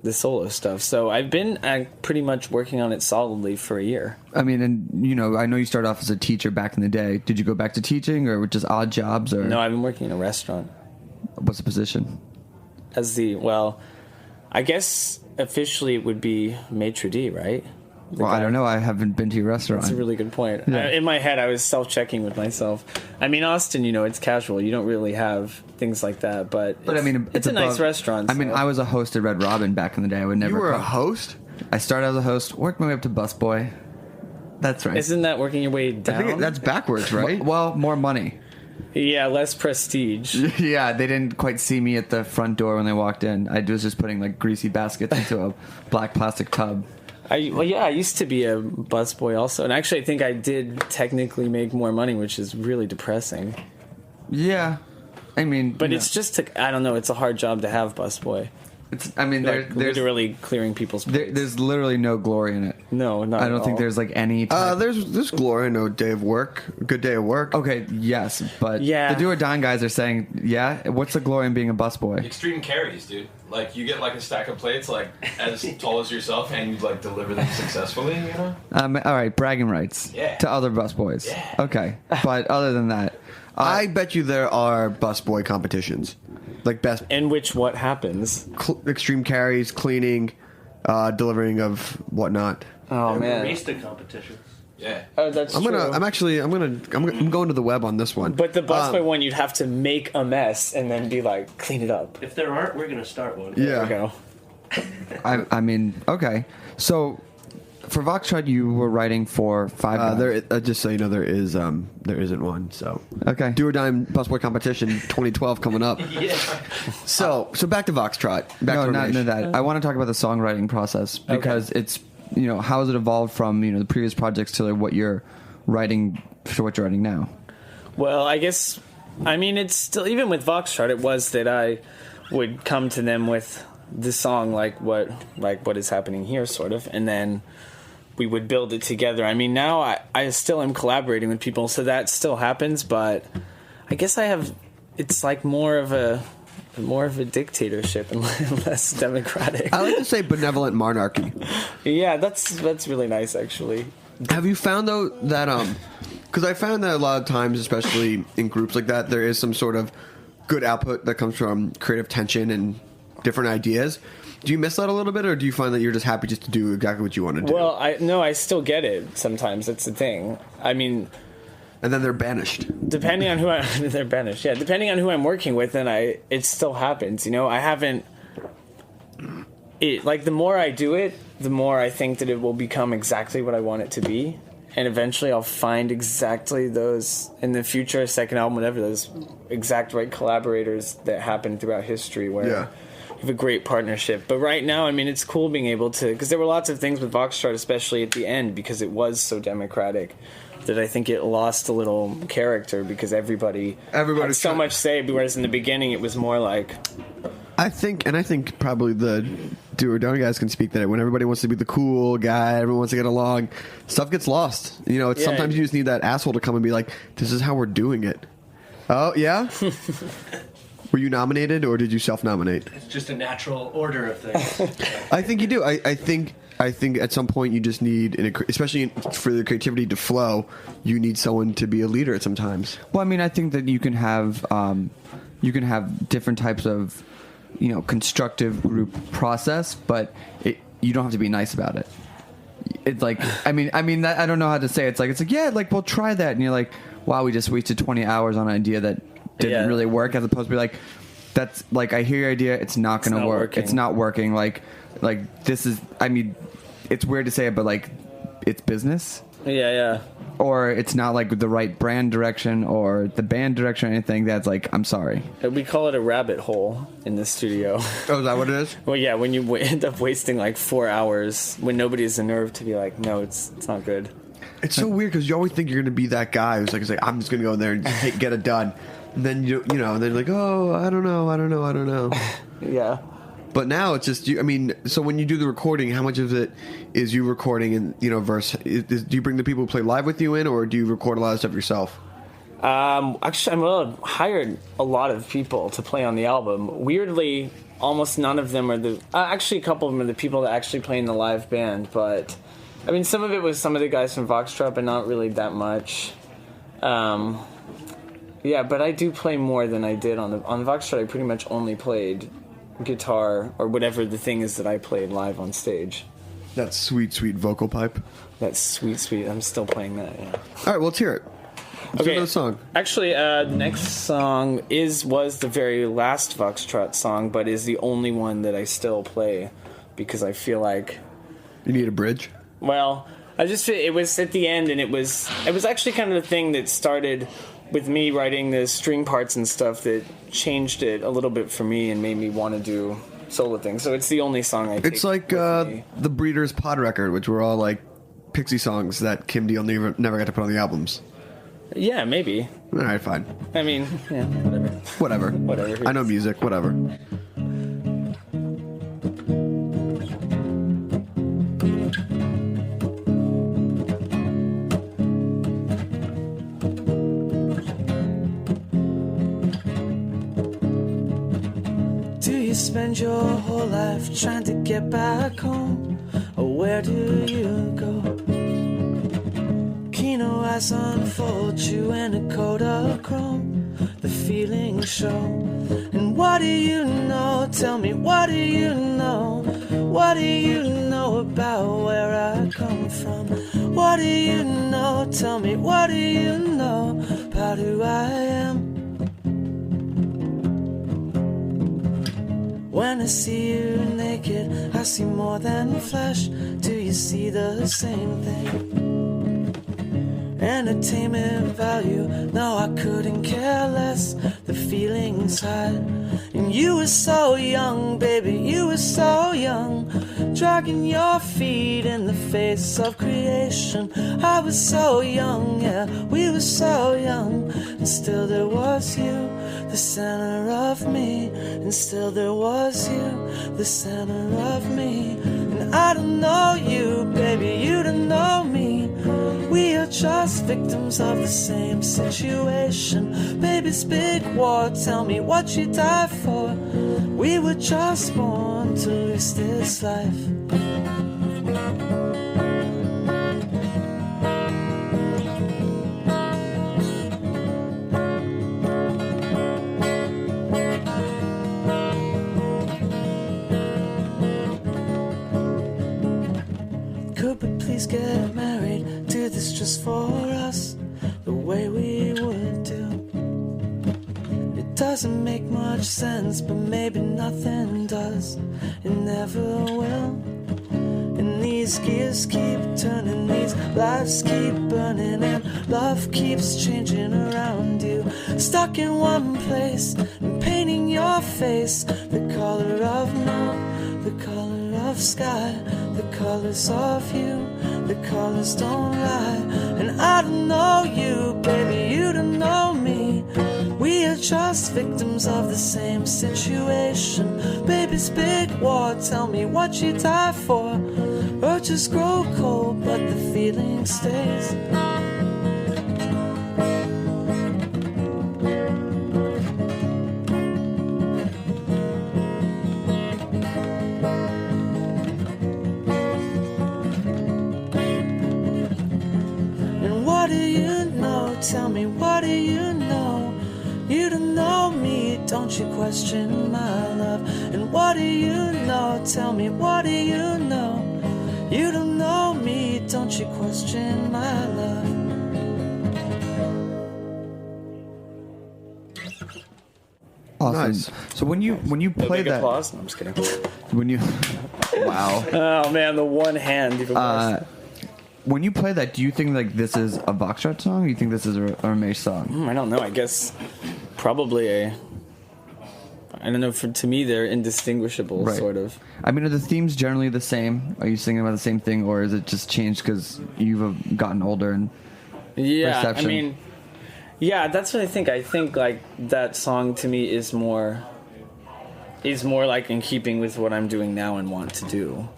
the solo stuff. So I've been pretty much working on it solidly for a year. I mean, and I know you started off as a teacher back in the day. Did you go back to teaching, or just odd jobs? Or no, I've been working in a restaurant. What's the position? I guess officially it would be maitre d', right? Well, I don't know. I haven't been to your restaurant. That's a really good point. Yeah. In my head, I was self-checking with myself. I mean, Austin, it's casual. You don't really have things like that, but I mean, it's a nice restaurant. I mean, I was a host at Red Robin back in the day. I would never. You were a come. host? I started as a host, worked my way up to busboy. That's right. Isn't that working your way I down? think that's backwards, right? Well, more money. Yeah, less prestige. Yeah, they didn't quite see me at the front door when they walked in. I was just putting like greasy baskets into a black plastic tub. I used to be a busboy also, and actually I think I did technically make more money, which is really depressing. Yeah, I mean, But it's just, I don't know, it's a hard job to have busboy. I mean, Like, there's literally clearing people's plates. there's literally no glory in it. No, not I at don't think all. there's like any. Type There's glory in a day of work, a good day of work. Okay, yes, but Yeah. the do or die guys are saying, yeah. What's the glory in being a busboy? Extreme carries, dude. Like, you get like a stack of plates like as tall as yourself, and you like deliver them successfully. All right, bragging rights Yeah. to other busboys. Yeah. Okay, but other than that, I bet you there are busboy competitions, like best In which what happens? extreme carries, cleaning, delivering of whatnot. Oh, man. Barista competition. Yeah. Oh, that's I'm true. I'm going to the web on this one. But the busboy one, you'd have to make a mess and then be like, clean it up. If there aren't, we're going to start one. Yeah. There we go. I mean, okay. So for Voxtrot, you were writing for Five Guys. Just so you know, there isn't one. So Okay. Do or Die busboy competition 2012 coming up. Yeah. So back to Voxtrot. No, to not Ramesh. that. I want to talk about the songwriting process because it's how has it evolved from the previous projects to like what you're writing now. Well, I guess, it's still, even with Voxtrot, it was that I would come to them with the song like what is happening here, sort of, and then we would build it together. I mean, now I still am collaborating with people, so that still happens, but I guess it's like more of a dictatorship and less democratic. I like to say benevolent monarchy. Yeah, that's really nice, actually. Have you found though that because I found that a lot of times, especially in groups like that, there is some sort of good output that comes from creative tension and different ideas. Do you miss that a little bit, or do you find that you're just happy just to do exactly what you want to do? Well, I still get it sometimes. That's the thing. I mean, and then they're banished. depending on who they're banished. Yeah, depending on who I'm working with, then it still happens. I haven't. The more I do it, the more I think that it will become exactly what I want it to be, and eventually I'll find exactly those in the future, second album, whatever, those exact right collaborators that happen throughout history where. Yeah. Have a great partnership, but right now, it's cool being able to, because there were lots of things with Voxtrot, especially at the end, because it was so democratic, that I think it lost a little character because everybody had so much say, whereas in the beginning it was more like. I think probably the do or die guys can speak that when everybody wants to be the cool guy, everyone wants to get along, stuff gets lost. Sometimes you just need that asshole to come and be like, "This is how we're doing it." Oh yeah. Were you nominated, or did you self-nominate? It's just a natural order of things. I think you do. I think at some point you just need, especially for the creativity to flow, you need someone to be a leader at sometimes. Well, I think that you can have different types of constructive group process, but you don't have to be nice about it. It's like that, I don't know how to say it. It's like yeah, like we'll try that, and you're like, wow, we just wasted 20 hours on an idea that didn't really work, as opposed to be like, that's like, I hear your idea, it's not going to work. Working. It's not working. Like this is, it's weird to say it, but like, it's business. Yeah. Or it's not like the right brand direction or the band direction or anything. That's like, I'm sorry. We call it a rabbit hole in the studio. Oh, is that what it is? Well, yeah, when you end up wasting like 4 hours when nobody has the nerve to be like, no, it's not good. It's so weird because you always think you're going to be that guy who's like, I'm just going to go in there and get it done. And then and then you're like, oh, I don't know. Yeah. But now it's just, so when you do the recording, how much of it is you recording and, versus, do you bring the people who play live with you in, or do you record a lot of stuff yourself? Actually, I hired a lot of people to play on the album. Weirdly, almost none of them are actually a couple of them are the people that actually play in the live band, but, some of it was some of the guys from Voxtrot, but not really that much. Yeah, but I do play more than I did on Voxtrot. I pretty much only played guitar or whatever the thing is that I played live on stage. That sweet, sweet vocal pipe. That's sweet. I'm still playing that. Yeah. All right, well, let's hear it. Let's do another song. Actually, next song was the very last Foxtrot song, but is the only one that I still play because I feel like you need a bridge. Well, it was at the end, and it was actually kind of the thing that started with me writing the string parts and stuff that changed it a little bit for me and made me want to do solo things. So it's the only song I take. It's like the Breeders' Pod record, which were all like Pixie songs that Kim Deal never got to put on the albums. Yeah, maybe. All right, fine. I mean, yeah, whatever. Whatever. I know music, whatever. Do you spend your whole life trying to get back home? Or where do you go? Kino eyes unfold you in a coat of chrome. The feelings show. And what do you know? Tell me, what do you know? What do you know about where I come from? What do you know? Tell me, what do you know about who I am? When I see you naked, I see more than flesh. Do you see the same thing? Entertainment value, no, I couldn't care less. The feelings hide. And you were so young, baby, you were so young. Dragging your feet in the face of creation. I was so young, yeah, we were so young. And still there was you, the center of me. And still there was you, the center of me. And I don't know you, baby, you don't know me. We are just victims of the same situation. Baby's big war, tell me what you died for. We were just born to lose this life. Could we please get married? Do this just for us, the way we would do. It doesn't make much sense, but maybe nothing does. It never will. And these gears keep turning, these lives keep burning, and love keeps changing around you. Stuck in one place and painting your face the color of night, the color of sky, the colors of you, the colors don't lie. And I don't know you, baby, you don't know me. We are just victims of the same situation. Baby's big war, tell me what you die for. Urges grow cold, but the feeling stays. Tell me, what do you know? You don't know me, don't you question my love? And what do you know? Tell me, what do you know? You don't know me, don't you question my love? Awesome. Nice. So when you play that, applause? No, I'm just kidding. When you, wow. Oh man, the one hand even worse. When you play that, do you think like this is a Foxtrot song? Or you think this is a Ramesh song? I don't know. I guess probably I don't know. To me, they're indistinguishable, Right. sort of. I mean, are the themes generally the same? Are you singing about the same thing, or is it just changed because you've gotten older and Yeah, perception? I mean, yeah, that's what I think. I think like that song to me is more like in keeping with what I'm doing now and want to do.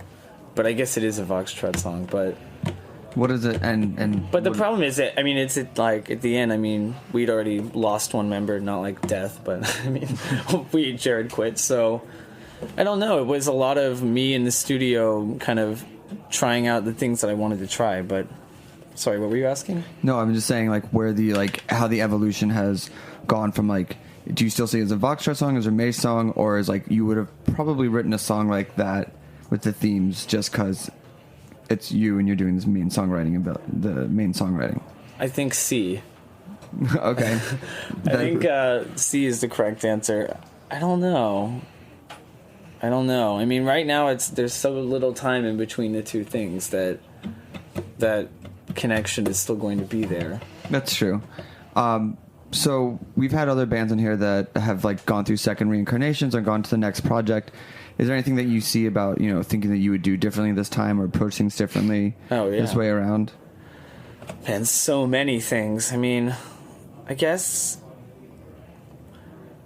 But I guess it is a Foxtrot song, but. What is it? But the problem is that, I mean, it's like at the end, I mean, we'd already lost one member, not like death, but I mean, Jared quit. So I don't know. It was a lot of me in the studio kind of trying out the things that I wanted to try. But sorry, what were you asking? No, I'm just saying like where the how the evolution has gone from like. Do you still see it as a Foxtrot song, as a Ramesh song, or is like you would have probably written a song like that with the themes just because it's you and you're doing this main songwriting about the main songwriting? I think C. Okay. I think C is the correct answer. I don't know. I mean, right now there's so little time in between the two things that connection is still going to be there. That's true. So we've had other bands in here that have like gone through second reincarnations or gone to the next project. Is there anything that you see about, thinking that you would do differently this time or approach things differently this way around? And so many things. I mean, I guess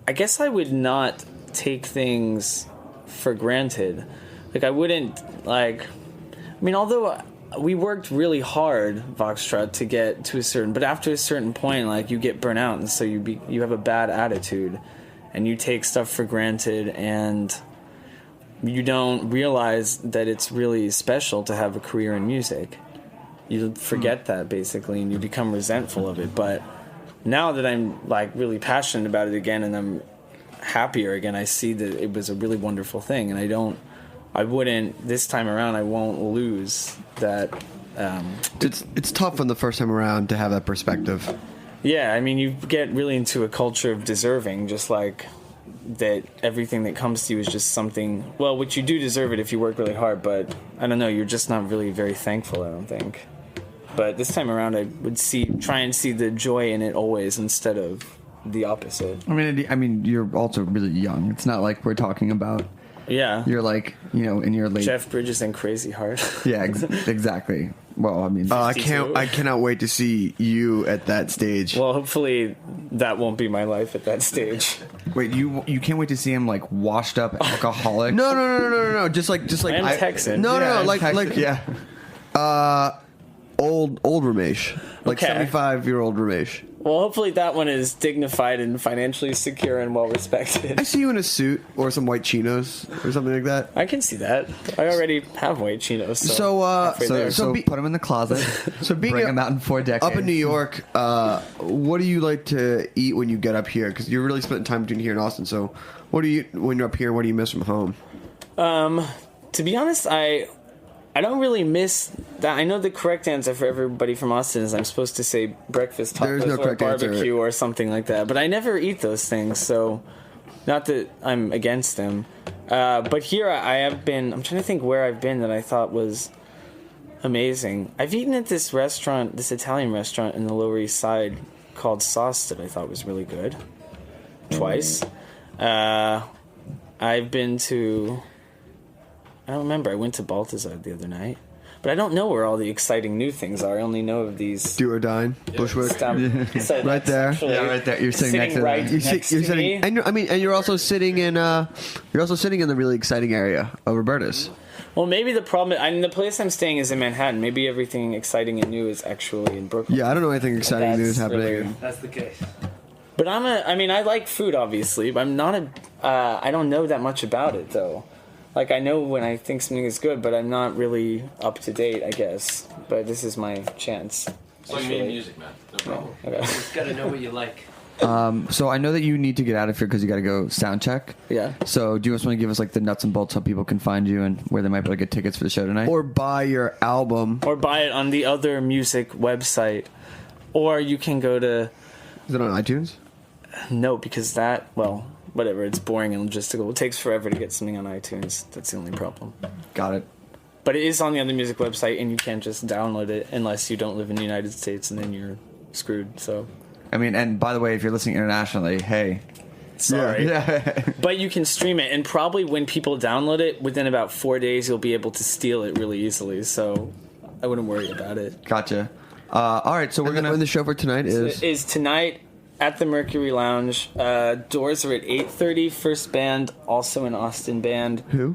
I would not take things for granted. Like, I wouldn't, although we worked really hard, Voxtrot, to get to a certain, but after a certain point, you get burnt out, and so you have a bad attitude, and you take stuff for granted, and you don't realize that it's really special to have a career in music. You forget that, basically, and you become resentful of it. But now that I'm really passionate about it again, and I'm happier again, I see that it was a really wonderful thing, and I wouldn't this time around. I won't lose that. It's tough on the first time around to have that perspective. Yeah, I mean, you get really into a culture of deserving, just like that. Everything that comes to you is just something. Well, which you do deserve it if you work really hard, but I don't know. You're just not really very thankful, I don't think. But this time around, I would try and see the joy in it always instead of the opposite. I mean, you're also really young. It's not like we're talking about. Yeah. You're in your late. Jeff Bridges and Crazy Heart. Yeah, exactly. Well, I mean, I cannot wait to see you at that stage. Well, hopefully that won't be my life at that stage. Wait, you can't wait to see him washed up alcoholic? No. Just like I'm Texan. No, yeah. Old Ramesh, 75-year-old Ramesh. Well, hopefully that one is dignified and financially secure and well respected. I see you in a suit or some white chinos or something like that. I can see that. I already have white chinos. So put them in the closet. So bring them out in 4 decades. Up in New York, what do you like to eat when you get up here? Because you're really spending time between here and Austin. So what do you when you're up here? What do you miss from home? To be honest, I don't really miss that. I know the correct answer for everybody from Austin is I'm supposed to say breakfast tacos or barbecue or something like that. But I never eat those things, so not that I'm against them. But here I have been. I'm trying to think where I've been that I thought was amazing. I've eaten at this restaurant, this Italian restaurant in the Lower East Side called Sauce that I thought was really good. Twice. I've been to... I don't remember. I went to Balthazar the other night. But I don't know where all the exciting new things are. I only know of these... Do or Dine, Bushwick. So right there. Yeah, right there. You're sitting next to right them. next to me. And you're also sitting in the really exciting area of Roberta's. Well, maybe the problem... the place I'm staying is in Manhattan. Maybe everything exciting and new is actually in Brooklyn. Yeah, I don't know anything exciting new is happening. That's the case. But I like food, obviously. But I'm not I don't know that much about it, though. I know when I think something is good, but I'm not really up to date, I guess. But this is my chance. It's like me and music, man. No problem. Okay. You just gotta know what you like. So I know that you need to get out of here because you got to go sound check. Yeah. So do you just want to give us the nuts and bolts how people can find you and where they might be able to get tickets for the show tonight? Or buy your album. Or buy it on the other music website. Or you can go to... Is it on iTunes? No, because whatever, it's boring and logistical. It takes forever to get something on iTunes. That's the only problem. Got it. But it is on the other music website, and you can't just download it unless you don't live in the United States, and then you're screwed. So, and by the way, if you're listening internationally, hey, sorry. Yeah. But you can stream it, and probably when people download it, within about 4 days, you'll be able to steal it really easily. So I wouldn't worry about it. Gotcha. All right, so we're gonna. And the show for tonight is tonight. At the Mercury Lounge. Doors are at 8:30. First band, also an Austin band. Who?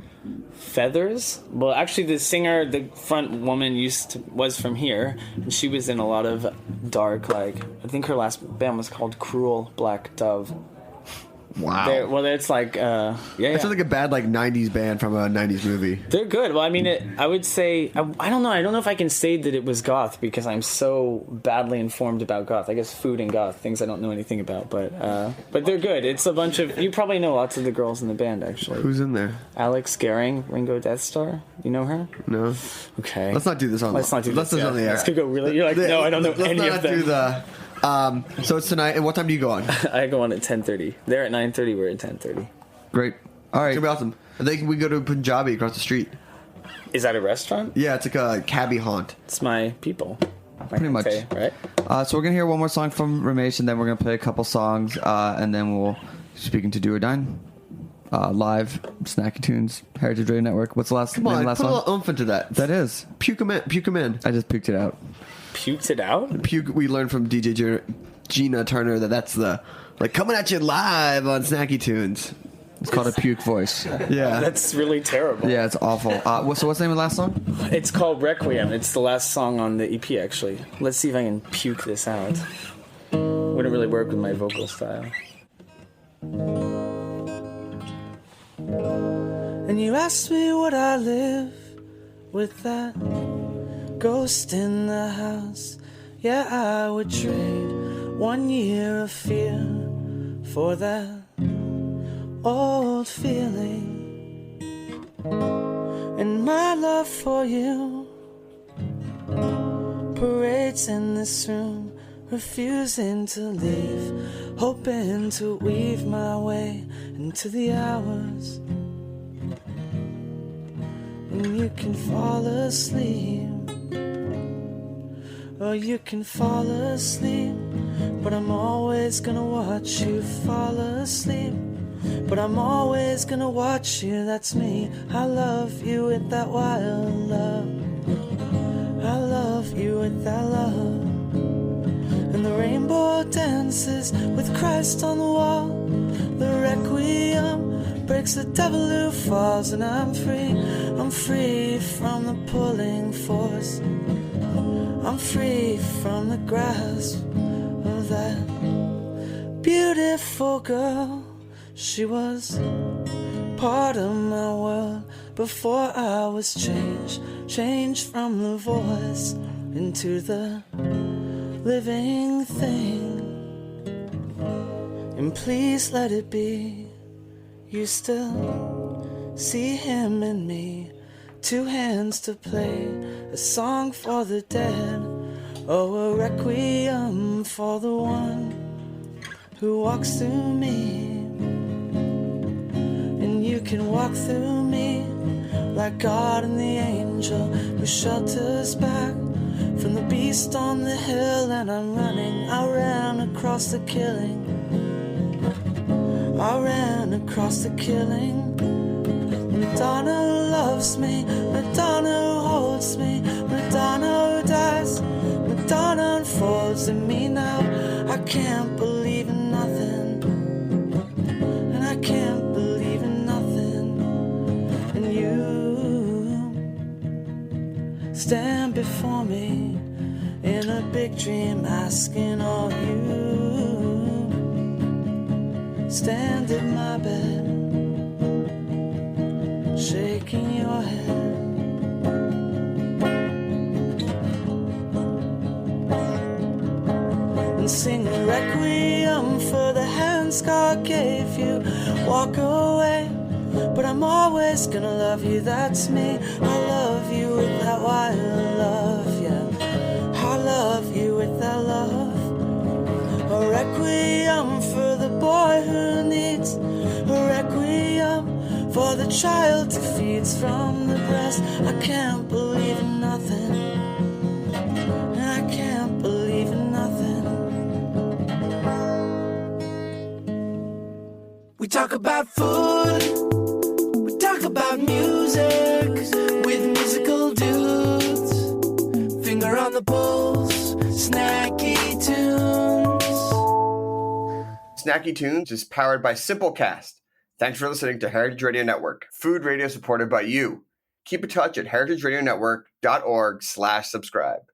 Feathers. Well, actually, the singer, the front woman, was from here, and she was in a lot of dark, I think her last band was called Cruel Black Dove. Wow. Well, it's like, yeah. It sounds like a bad like '90s band from a '90s movie. They're good. Well, I mean, I would say I don't know. I don't know if I can say that it was goth because I'm so badly informed about goth. I guess food and goth, things I don't know anything about. But they're good. It's a bunch of, you probably know lots of the girls in the band actually. Who's in there? Alex Gehring, Ringo Death Star. You know her? No. Okay. Let's not do this on. Let's not do this. Let's do this on the air. This could go really. You're like, no, I don't know any of them. Let's not do the. So it's tonight. And what time do you go on? I go on at 10:30. They're at 9:30. We're at 10:30. Great. All right. It's gonna be awesome. I think we go to Punjabi across the street. Is that a restaurant? Yeah, it's like a cabbie haunt. It's my people. Pretty much. Right? So we're going to hear one more song from Ramesh, and then we're going to play a couple songs, and then we'll speaking to Do or Dine. Live, Snacky Tunes, Heritage Radio Network. What's the last, Come on, name of the last put a song? little oomph into that. That is. Puke 'em in. Puke 'em in. I just puked it out. Puked it out? Puke. We learned from DJ Gina Turner that's the, like, coming at you live on Snacky Tunes. It's called a puke voice. Yeah. That's really terrible. Yeah, it's awful. So what's the name of the last song? It's called Requiem. It's the last song on the EP, actually. Let's see if I can puke this out. Wouldn't really work with my vocal style. And you asked me would I live with that ghost in the house. Yeah, I would trade 1 year of fear for that old feeling. And my love for you parades in this room, refusing to leave, hoping to weave my way into the hours. And you can fall asleep, or you can fall asleep, but I'm always gonna watch you fall asleep. But I'm always gonna watch you, that's me. I love you with that wild love. I love you with that love. And the rainbow dances with Christ on the wall. The requiem breaks the devil who falls. And I'm free from the pulling force. I'm free from the grasp of that beautiful girl. She was part of my world before I was changed from the voice into the living thing. And please let it be, you still see him in me. 2 hands to play a song for the dead, oh, a requiem for the one who walks through me. And you can walk through me like God and the angel who shelters back from the beast on the hill. And I'm running, I ran across the killing. I ran across the killing. Madonna loves me, Madonna holds me, Madonna dies, Madonna unfolds in me now. I can't believe in nothing, and I can't believe in nothing. And you stand before me in a big dream, asking all you. Stand in my bed, shaking your head. And sing a requiem for the hands God gave you. Walk away, but I'm always gonna love you, that's me. I love you with that wild love, yeah. I love you with that love. A requiem for the boy who needs, a requiem for the child who feeds from the breast. I can't believe in nothing, and I can't believe in nothing. We talk about food, we talk about music, with musical dudes. Finger on the pulse, snacky tunes. Snacky Tunes is powered by Simplecast. Thanks for listening to Heritage Radio Network, food radio supported by you. Keep in touch at heritageradionetwork.org/subscribe.